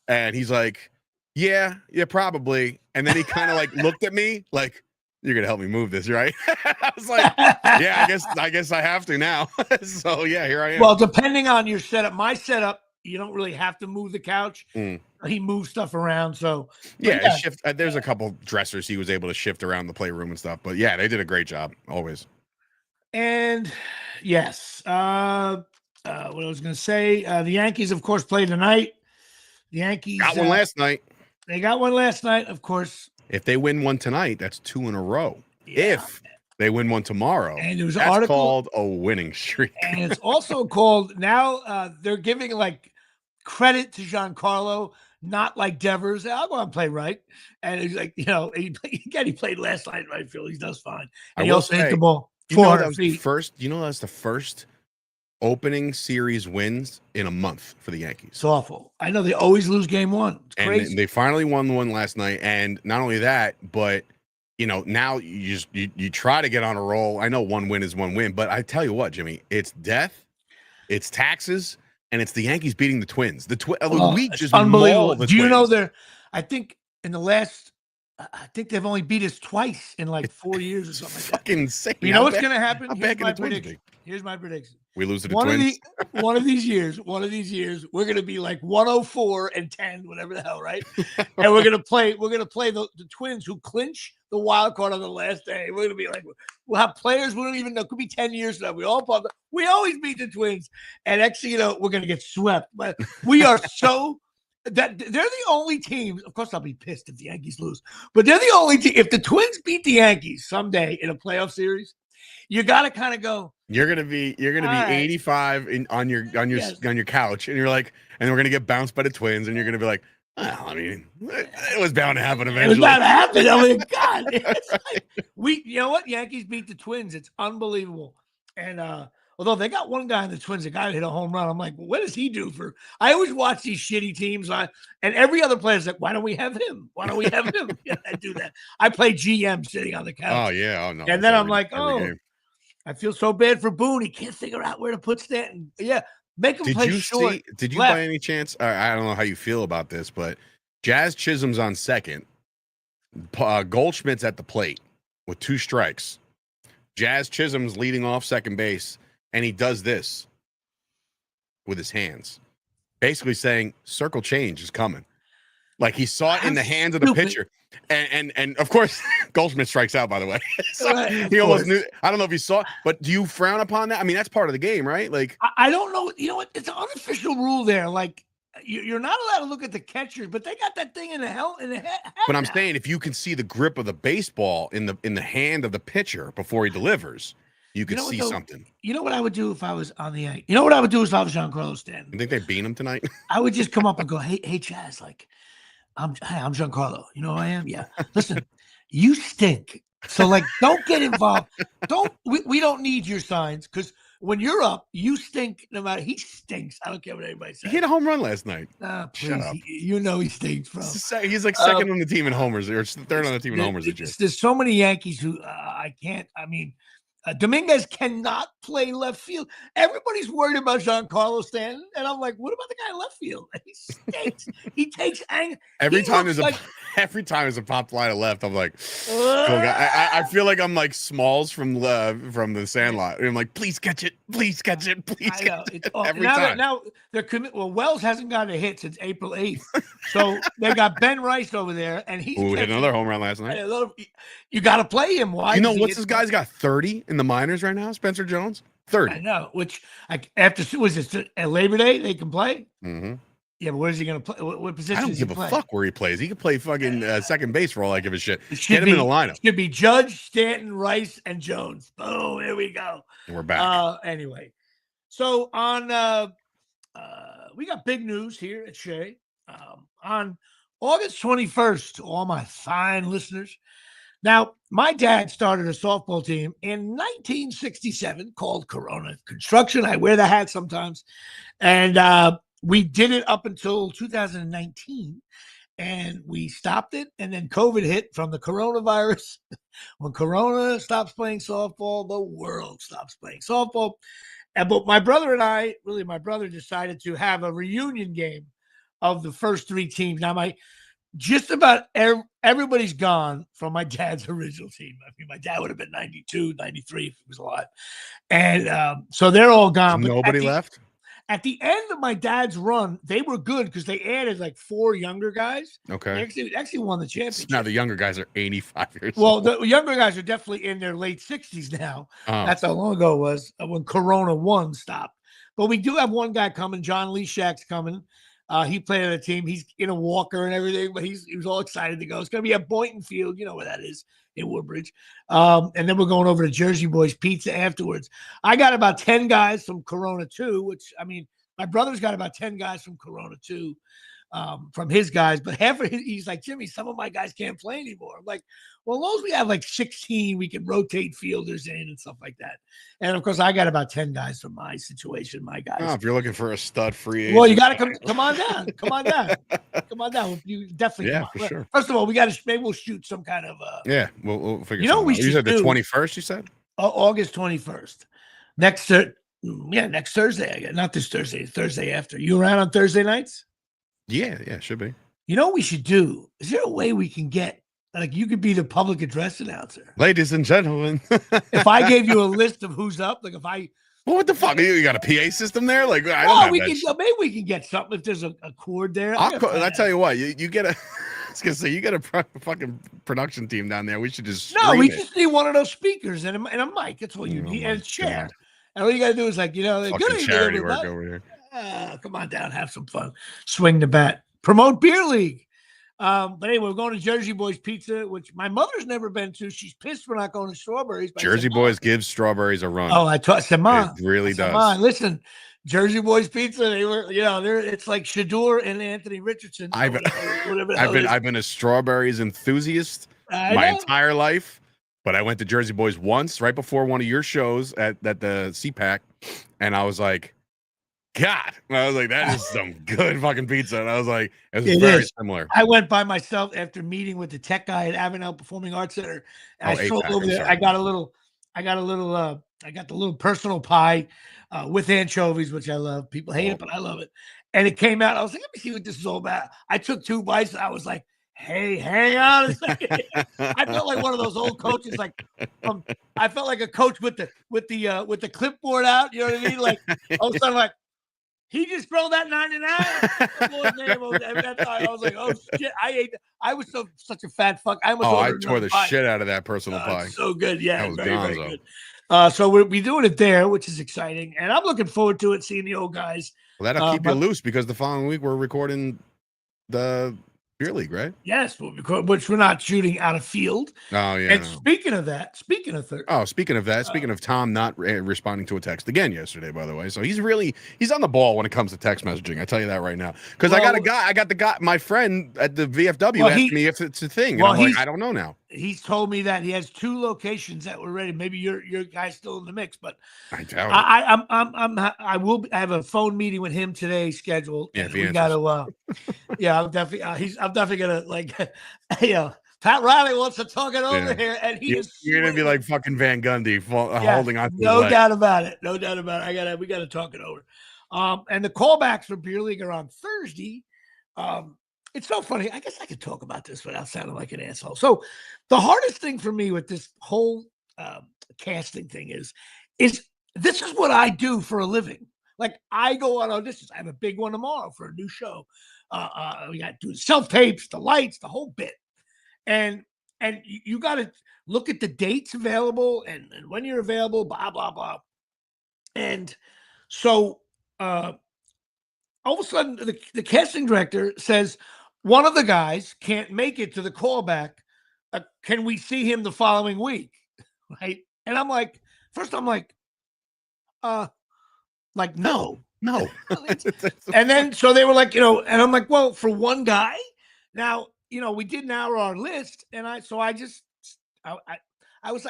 And he's like, yeah, probably. And then he kind of like looked at me like, you're gonna help me move this, right? I was like, yeah, I guess I have to now. So yeah, here I am. Well, depending on your setup, my setup, you don't really have to move the couch. He moves stuff around. So shift. There's a couple dressers he was able to shift around the playroom and stuff. But yeah, they did a great job always. And yes, what I was gonna say, the Yankees, of course, played tonight. The Yankees got one last night. They got one last night, of course. If they win one tonight, that's 2 in a row. Yeah. If they win one tomorrow, and there's that's called a winning streak. And it's also called now. They're giving like credit to Giancarlo, not like Devers. I'll go and play right. And he's like, he played last night in right field. He does fine. And he also hit the ball 400 feet. That's the first opening series wins in a month for the Yankees. It's awful. I know they always lose game 1. It's crazy. And they finally won one last night. And not only that, but now you try to get on a roll. I know one win is one win, but I tell you what, Jimmy, it's death, it's taxes, and it's the Yankees beating the Twins. The week just unbelievable. Do you know they're? I think in the last. I think they've only beat us twice in like 4 years or something like that. Fucking insane. You know what's going to happen? Here's my prediction. We lose to the Twins. One of these years, we're going to be like 104-10, whatever the hell, right? And we're going to play the Twins who clinch the wild card on the last day. We're going to be like, we'll have players we don't even know. It could be 10 years from now. We always beat the Twins. And actually, we're going to get swept. But we are so that they're the only teams. Of course, I'll be pissed if the Yankees lose, but they're the only team. If the Twins beat the Yankees someday in a playoff series, you got to kind of go. You're gonna be 85 on your couch, and you're like, and we're gonna get bounced by the Twins, and you're gonna be like, well, I mean, it was bound to happen eventually. It was bound to happen. I mean, God, you know what? Yankees beat the Twins. It's unbelievable. And Although they got one guy in the Twins, a guy that hit a home run. I'm like, well, what does he do for? I always watch these shitty teams, and every other player's like, why don't we have him? Why don't we have him? Yeah, I do that. I play GM sitting on the couch. Oh yeah, oh no. And then I'm like, I feel so bad for Boone. He can't figure out where to put Stanton. Yeah, make him play short. Did you by any chance? I don't know how you feel about this, but Jazz Chisholm's on second. Goldschmidt's at the plate with 2 strikes. Jazz Chisholm's leading off second base, and he does this with his hands, basically saying circle change is coming. Like he saw it in the hands of the pitcher. And of course, Goldschmidt strikes out, by the way. So he almost knew. I don't know if he saw it, but do you frown upon that? I mean, that's part of the game, right? Like I don't know. You know what? It's an unofficial rule there. Like you're not allowed to look at the catchers, but they got that thing in the head. But I'm saying if you can see the grip of the baseball in the hand of the pitcher before he delivers, you could see something. You know what I would do if I was on the Yankees? You know what I would do if I was Giancarlo Stanton? You think they beat him tonight? I would just come up and go, hey, Chaz, like, I'm Giancarlo. You know who I am? Yeah. Listen, you stink. So like, don't get involved. We don't need your signs because when you're up, you stink. No matter he stinks. I don't care what anybody says. He hit a home run last night. Shut up. You know he stinks, bro. He's like second on the team in homers, or third on the team in homers. There's so many Yankees who I can't. I mean. Dominguez cannot play left field. Everybody's worried about Giancarlo Stanton, and I'm like, what about the guy in left field? He stinks. He takes anger. Every time there's a pop fly to left, I'm like, I feel like I'm like Smalls from the Sandlot. I'm like, please catch it, please catch it, please catch it. Every time. Now they're committed. Well, Wells hasn't gotten a hit since April 8th, so they got Ben Rice over there, and he's hit another home run last night. You got to play him. Why? You know what's this guy's got 30 in the minors right now? Spencer Jones, 30. I know. Which after was it at Labor Day they can play? Mm-hmm. Yeah, but where is he going to play? What position? I don't give a fuck where he plays. He could play fucking second base for all I give a shit. Get him in the lineup. It should be Judge, Stanton, Rice, and Jones. Boom, here we go. We're back. Anyway, so on we got big news here at Shea. On August 21st, all my fine listeners. Now, my dad started a softball team in 1967 called Corona Construction. I wear the hat sometimes. And we did it up until 2019. And we stopped it. And then COVID hit from the coronavirus. When Corona stops playing softball, the world stops playing softball. But my brother and I, really my brother, decided to have a reunion game of the first 3 teams. Now, just about everybody's gone from my dad's original team. I mean, my dad would have been 92, 93 if it was a lot. And so they're all gone. Nobody left? At the end of my dad's run, they were good because they added like 4 younger guys. Okay. They actually won the championship. Now the younger guys are 85 years old. Well, the younger guys are definitely in their late 60s now. That's how long ago it was when Corona 1 stopped. But we do have one guy coming. John Leshak's coming. He played on a team. He's in a walker and everything, but he was all excited to go. It's going to be at Boynton Field. You know where that is in Woodbridge. And then we're going over to Jersey Boys Pizza afterwards. I got about 10 guys from Corona 2, which, I mean, my brother's got about 10 guys from Corona 2 from his guys. But he's like, Jimmy, some of my guys can't play anymore. I'm like, well, as long as we have like 16, we can rotate fielders in and stuff like that. And, of course, I got about 10 guys from my situation, my guys. Oh, if you're looking for a stud free agent. Well, you got to come on down. Come on down. Come on down. You definitely come on. For sure. First of all, maybe we'll shoot some kind of yeah, we'll figure you know we you said the 21st, you said? August 21st. Next Thursday, I guess. Not this Thursday, Thursday after. You around on Thursday nights? Yeah, should be. You know what we should do? Is there a way we can get, like, you could be the public address announcer? Ladies and gentlemen. If I gave you a list of who's up, like if I... Well, what the fuck? You got a PA system there? Like, maybe we can get something if there's a cord there. I tell you what, you get a... I was gonna say you got a fucking production team down there. We should just just need one of those speakers and a mic. That's what you need, and a chair. And all you gotta do is like, fucking charity work over here. Come on down, have some fun, swing the bat, promote beer league. But anyway, we're going to Jersey Boys Pizza, which my mother's never been to. She's pissed we're not going to Strawberries. Jersey Boys gives Strawberries a run. Oh, I said, Mom, it really does. Listen, Jersey Boys Pizza, they were, it's like Shedeur and Anthony Richardson. I've been a Strawberries enthusiast my entire life. but I went to Jersey Boys once right before one of your shows at the CPAC, and I was like, God, and I was like, that is some good fucking pizza. And I was like, it was very similar. I went by myself after meeting with the tech guy at Avenel Performing Arts Center. And I strolled over there. I got the little personal pie with anchovies, which I love. People hate it, but I love it. And it came out. I was like, let me see what this is all about. I took 2 bites. And I was like, hey, hang on a second. I felt like one of those old coaches, I felt like a coach with the clipboard out. You know what I mean? Like all of a sudden, like, he just throw that 99. I was like, oh shit! I was such a fat fuck. I tore the shit out of that personal pie. So good, yeah, that was very good. So we'll be doing it there, which is exciting, and I'm looking forward to it. Seeing the old guys. Well, that'll keep you loose because the following week we're recording the Beer League, right? Yes, which we're not shooting out of field. Oh, yeah. And speaking of that, speaking of Tom not responding to a text again yesterday, by the way. So he's on the ball when it comes to text messaging. I tell you that right now. Because I got the guy, my friend at the VFW asked me if it's a thing. And I'm like, I don't know now. He's told me that he has 2 locations that were ready. Maybe your guy's still in the mix, but I doubt it. I have a phone meeting with him today scheduled. Yeah, we got to. Yeah, I'm definitely gonna like. Pat Riley wants to talk it over here, and you're gonna be like fucking Van Gundy holding on. No doubt about it. No doubt about it. We gotta talk it over. And the callbacks for Beer League are on Thursday. It's so funny. I guess I could talk about this without sounding like an asshole. So the hardest thing for me with this whole casting thing is this is what I do for a living. Like I go on auditions. I have a big one tomorrow for a new show. We got to do the self-tapes, the lights, the whole bit. And you got to look at the dates available and when you're available, blah, blah, blah. And so all of a sudden the casting director says, one of the guys can't make it to the callback. Can we see him the following week? Right. And I'm like, no. And then, so they were like, and I'm like, well, for one guy now, we did narrow our list. And I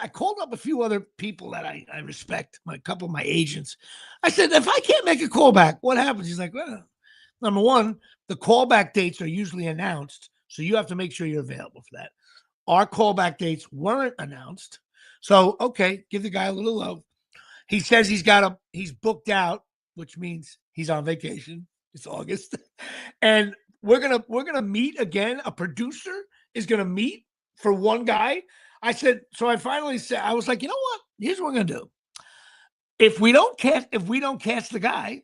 called up a few other people that I respect, a couple of my agents. I said, if I can't make a callback, what happens? He's like, well, number one, the callback dates are usually announced. So you have to make sure you're available for that. Our callback dates weren't announced. So, okay, give the guy a little love. He says he's booked out, which means he's on vacation. It's August. And we're gonna meet again. A producer is gonna meet for one guy. I said, so I finally said, I was like, you know what? Here's what we're gonna do. If we don't cast the guy,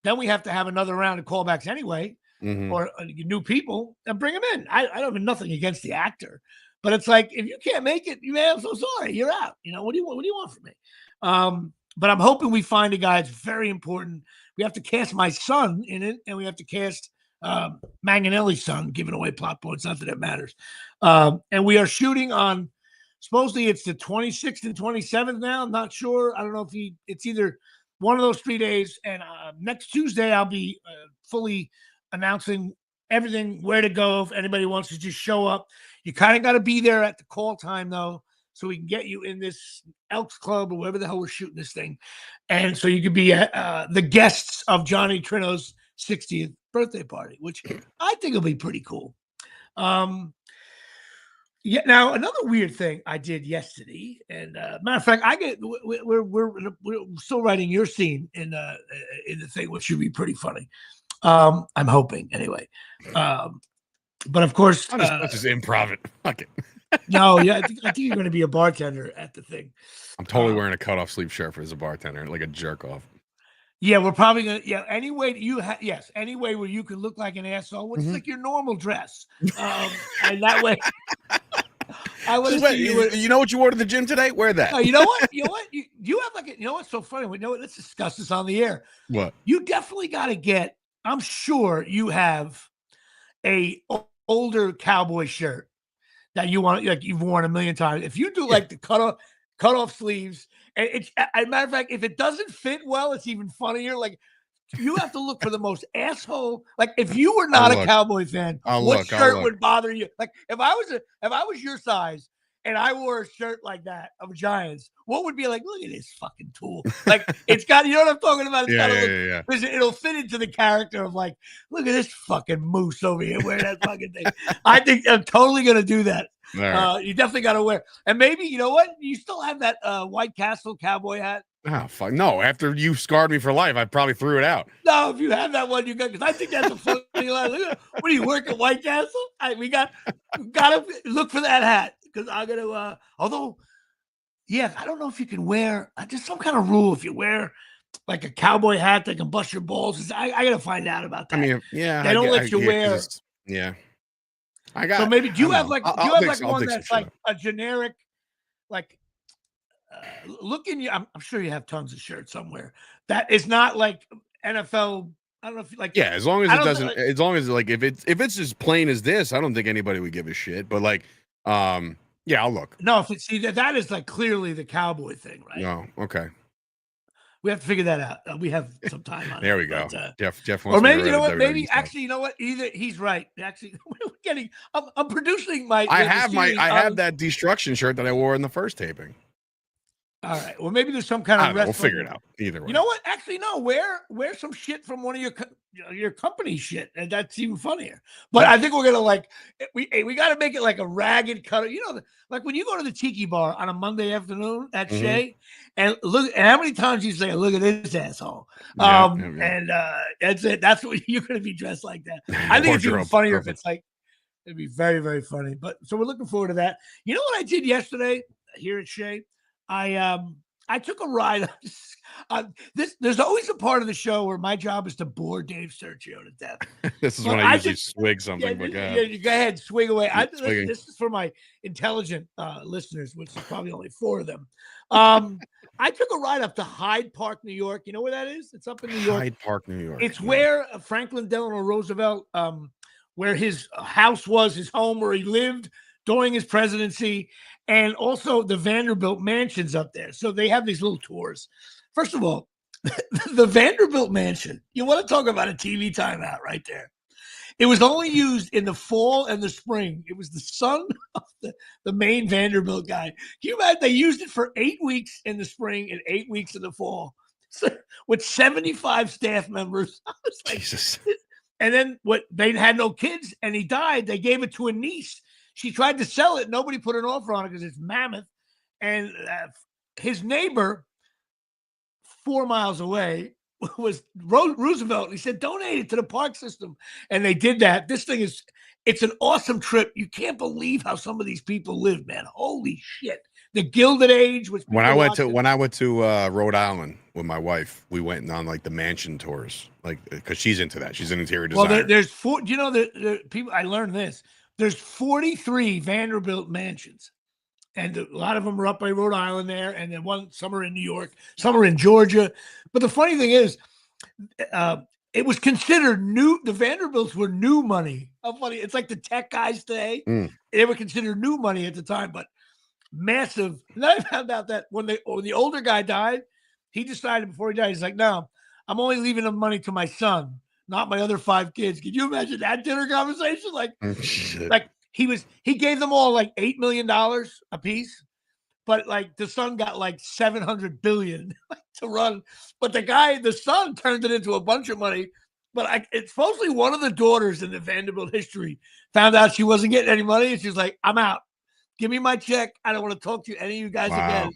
then we have to have another round of callbacks anyway, or new people, and bring him in. I don't have nothing against the actor, but it's like, if you can't make it, I'm so sorry, you're out. What do you want from me? But I'm hoping we find a guy. It's very important. We have to cast my son in it, and we have to cast Manganelli's son, giving away plot points. Not that it matters. And we are shooting on, supposedly it's the 26th and 27th now. I'm not sure. I don't know if it's either one of those 3 days. And next Tuesday, I'll be fully announcing everything, where to go. If anybody wants to just show up, you kind of got to be there at the call time, though, so we can get you in this Elks Club or wherever the hell we're shooting this thing. And so you could be the guests of Johnny Trino's 60th birthday party, which I think will be pretty cool. Yeah. Now, another weird thing I did yesterday, and matter of fact, we're still writing your scene in the thing, which should be pretty funny. I'm hoping anyway. But of course, let's just improv it. Fuck it. No, yeah, I think you're going to be a bartender at the thing. I'm totally wearing a cutoff sleeve shirt as a bartender, like a jerk off. Yeah, we're probably gonna. Yeah, any way any way where you can look like an asshole, which is like your normal dress, and that way. I would have you know what you wore to the gym today? Wear that. You know what? You have like what's so funny? Let's discuss this on the air. What? You definitely got to get. I'm sure you have a older cowboy shirt that you want, like you've worn a million times. If you do like the cutoff sleeves, and it's, as a matter of fact, if it doesn't fit well, it's even funnier. Like you have to look for the most asshole. Like if you were not a Cowboy fan, what shirt would bother you? Like if I was your size and I wore a shirt like that of Giants, what would be like, look at this fucking tool. Like, it's got, you know what I'm talking about? It's got to look, because it'll fit into the character of like, look at this fucking moose over here wearing that fucking thing. I think I'm totally going to do that. Right. You definitely got to wear. And maybe, you know what? You still have that White Castle cowboy hat. Oh, fuck. No, after you scarred me for life, I probably threw it out. No, if you have that one, you got, because I think that's a funny line. What do you work at White Castle? We got to look for that hat, because I'm going to, although, yeah, I don't know if you can wear, just some kind of rule. If you wear like a cowboy hat that can bust your balls, I got to find out about that. I mean, yeah. They don't let you wear. Yeah. So maybe, do you have like one that's like a generic, like, look in you. I'm sure you have tons of shirts somewhere that is not like NFL. I don't know if like, yeah, as long as it doesn't, as long as like if it's as plain as this, I don't think anybody would give a shit. But like, yeah, I'll look. No, see that is like clearly the cowboy thing, right? No, okay. We have to figure that out. We have some time on there we go. But, Jeff wants, or maybe you know what? Maybe actually, you know what? Either he's right. Actually, we're getting. I'm producing my. I have that destruction shirt that I wore in the first taping. All right. Well, maybe there's some kind of. We'll figure it out. Either way. You know what? Actually, no. Wear some shit from one of your company shit, and that's even funnier. But I think we're gonna like we got to make it like a ragged cut. You know, like when you go to the tiki bar on a Monday afternoon at Shea, and look, and how many times you say, "Look at this asshole," and that's it. That's what you're gonna be dressed like that. I think it's even funnier if it's like. It'd be very, very funny. But so we're looking forward to that. You know what I did yesterday here at Shea? I took a ride. There's always a part of the show where my job is to bore Dave Sergio to death. This is when I usually swig something. But go ahead, swig away. This is for my intelligent listeners, which is probably only 4 of them. I took a ride up to Hyde Park, New York. You know where that is? It's up in New York. Hyde Park, New York. It's where Franklin Delano Roosevelt, where his house was, his home, where he lived during his presidency. And also the Vanderbilt mansions up there. So they have these little tours. First of all, the Vanderbilt mansion, you want to talk about a TV timeout right there. It was only used in the fall and the spring. It was the son of the main Vanderbilt guy. Can you imagine? They used it for 8 weeks in the spring and 8 weeks in the fall, so, with 75 staff members. I was like, Jesus. And then they had no kids and he died. They gave it to a niece. She tried to sell it. Nobody put an offer on it because it's mammoth. And his neighbor, 4 miles away, was Roosevelt. He said, donate it to the park system. And they did that. This thing it's an awesome trip. You can't believe how some of these people live, man. Holy shit. The Gilded Age was when I went to Rhode Island with my wife, we went on like the mansion tours, like because she's into that. She's an interior designer. Well, there's 4. You know, the people. I learned this. There's 43 Vanderbilt mansions, and a lot of them are up by Rhode Island there, and then some are in New York, some are in Georgia. But the funny thing is, it was considered new. The Vanderbilts were new money. How funny! It's like the tech guys today. They were considered new money at the time, but massive. And then I found out that when the older guy died, he decided before he died, he's like, "No, I'm only leaving the money to my son, not my other 5 kids." Can you imagine that dinner conversation? Like he gave them all like $8 million a piece, but like the son got like 700 billion to run. But the son turned it into a bunch of money. But it's supposedly one of the daughters in the Vanderbilt history found out she wasn't getting any money, and she's like, "I'm out. Give me my check. I don't want to talk to any of you guys again."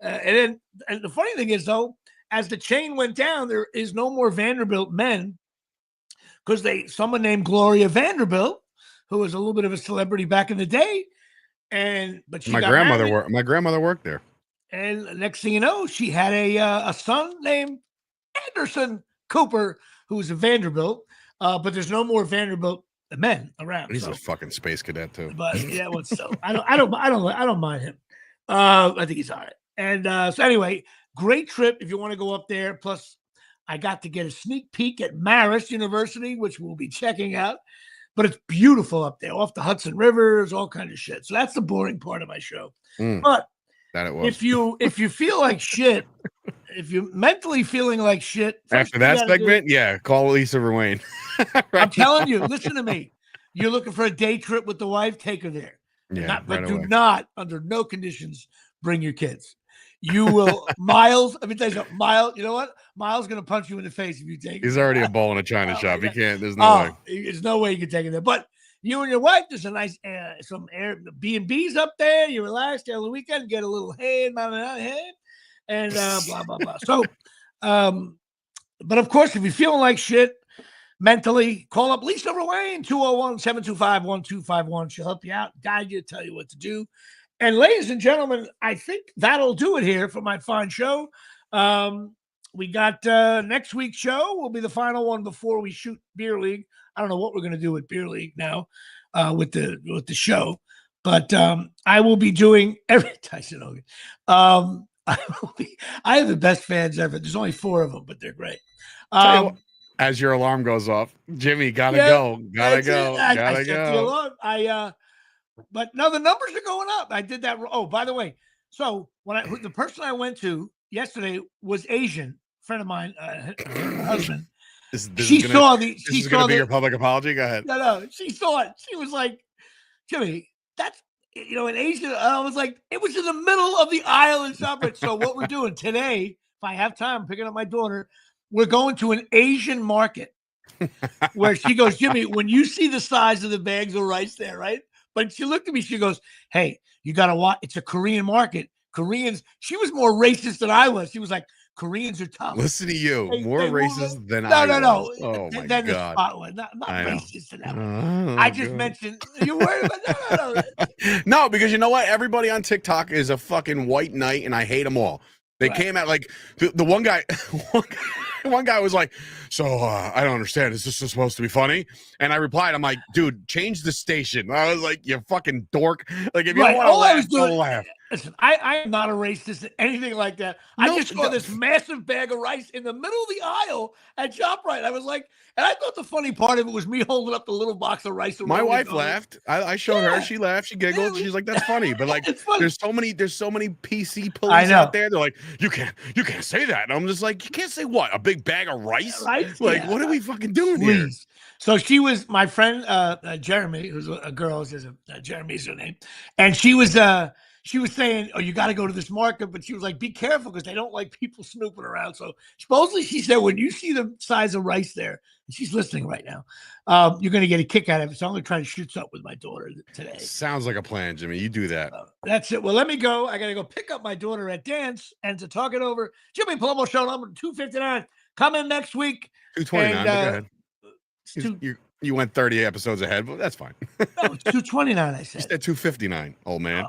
And the funny thing is, though, as the chain went down, there is no more Vanderbilt men. Because someone named Gloria Vanderbilt, who was a little bit of a celebrity back in the day, but my grandmother worked there. And next thing you know, she had a son named Anderson Cooper, who was a Vanderbilt. But there's no more Vanderbilt men around. He's a fucking space cadet too. But yeah, well, so I don't mind him. I think he's all right. And so anyway, great trip if you want to go up there. Plus, I got to get a sneak peek at Marist University, which we'll be checking out. But it's beautiful up there, off the Hudson Rivers, all kinds of shit. So that's the boring part of my show. But that it was. If you feel like shit, if you're mentally feeling like shit after that segment, call Lisa Ruane. I'm telling you, listen to me. You're looking for a day trip with the wife, take her there. Yeah, But right do away. not, under no conditions, bring your kids. You will, Miles. Let me tell you something. Miles, you know what? Miles going to punch you in the face if you take it. He's already a bull in a china shop. He can't. There's no way. There's no way you can take it there. But you and your wife, there's a nice some B&Bs up there. You relax there on the weekend, get a little head, and blah blah blah. So, but of course, if you're feeling like shit mentally, call up Lisa Ruane, 201-725-1251. She'll help you out, guide you, tell you what to do. And ladies and gentlemen, I think that'll do it here for my fine show. We got next week's show will be the final one before we shoot Beer League. I don't know what we're going to do with Beer League now with the show, but I will be doing Tyson Hogan. I have the best fans ever. There's only 4 of them, but they're great. As your alarm goes off, Jimmy, gotta go. I set the alarm. But no, the numbers are going up. I did that. Oh, by the way, so the person I went to yesterday was Asian, friend of mine, her husband. She's going to be your public apology. Go ahead. No. She saw it. She was like, Jimmy, that's in Asia. I was like, it was in the middle of the aisle in ShopRite. So what we're doing today, if I have time, I'm picking up my daughter. We're going to an Asian market where she goes, Jimmy, when you see the size of the bags of rice there, right? But she looked at me, she goes, hey, you got to watch. It's a Korean market. Koreans, she was more racist than I was. She was like, Koreans are tough. Listen to you, more racist than I was. No. Oh, my God. The spotlight. Not racist to them. I just mentioned, you're worried about No, because you know what? Everybody on TikTok is a fucking white knight, and I hate them all. They came out like the one guy. One guy was like, so I don't understand. Is this supposed to be funny? And I replied, I'm like, dude, change the station. I was like, you fucking dork. Like, if you don't want to laugh, don't laugh. Listen, I am not a racist, anything like that. I just saw this massive bag of rice in the middle of the aisle at ShopRite. I was like, and I thought the funny part of it was me holding up the little box of rice. My wife laughed. I showed her. She laughed. She giggled. She's like, "That's funny." But like, there's so many PC police out there. They're like, "You can't say that." And I'm just like, "You can't say what? A big bag of rice? Like, what are we fucking doing here?" So she was my friend, Jeremy, who's a girl. Jeremy's her name, and she was saying, "Oh, you got to go to this market," but she was like, "Be careful because they don't like people snooping around." So supposedly she said, when you see the size of rice there, and she's listening right now, you're going to get a kick out of it. So I'm going to try to shoot something with my daughter today. Sounds like a plan, Jimmy. You do that. That's it. Well, let me go. I got to go pick up my daughter at dance and to talk it over. Jimmy Palumbo Show number 259 coming next week. 229. Go ahead. You went 30 episodes ahead, but that's fine. No, it's 229. I said. You said 259, old man.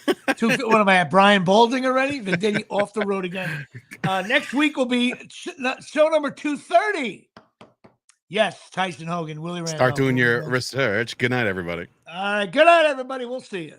What am I at? Brian Balding already? Venditti off the road again. Next week will be show number 230. Yes, Tyson Hogan, Willie Randolph. Start doing your research. Good night, everybody. All right. Good night, everybody. We'll see you.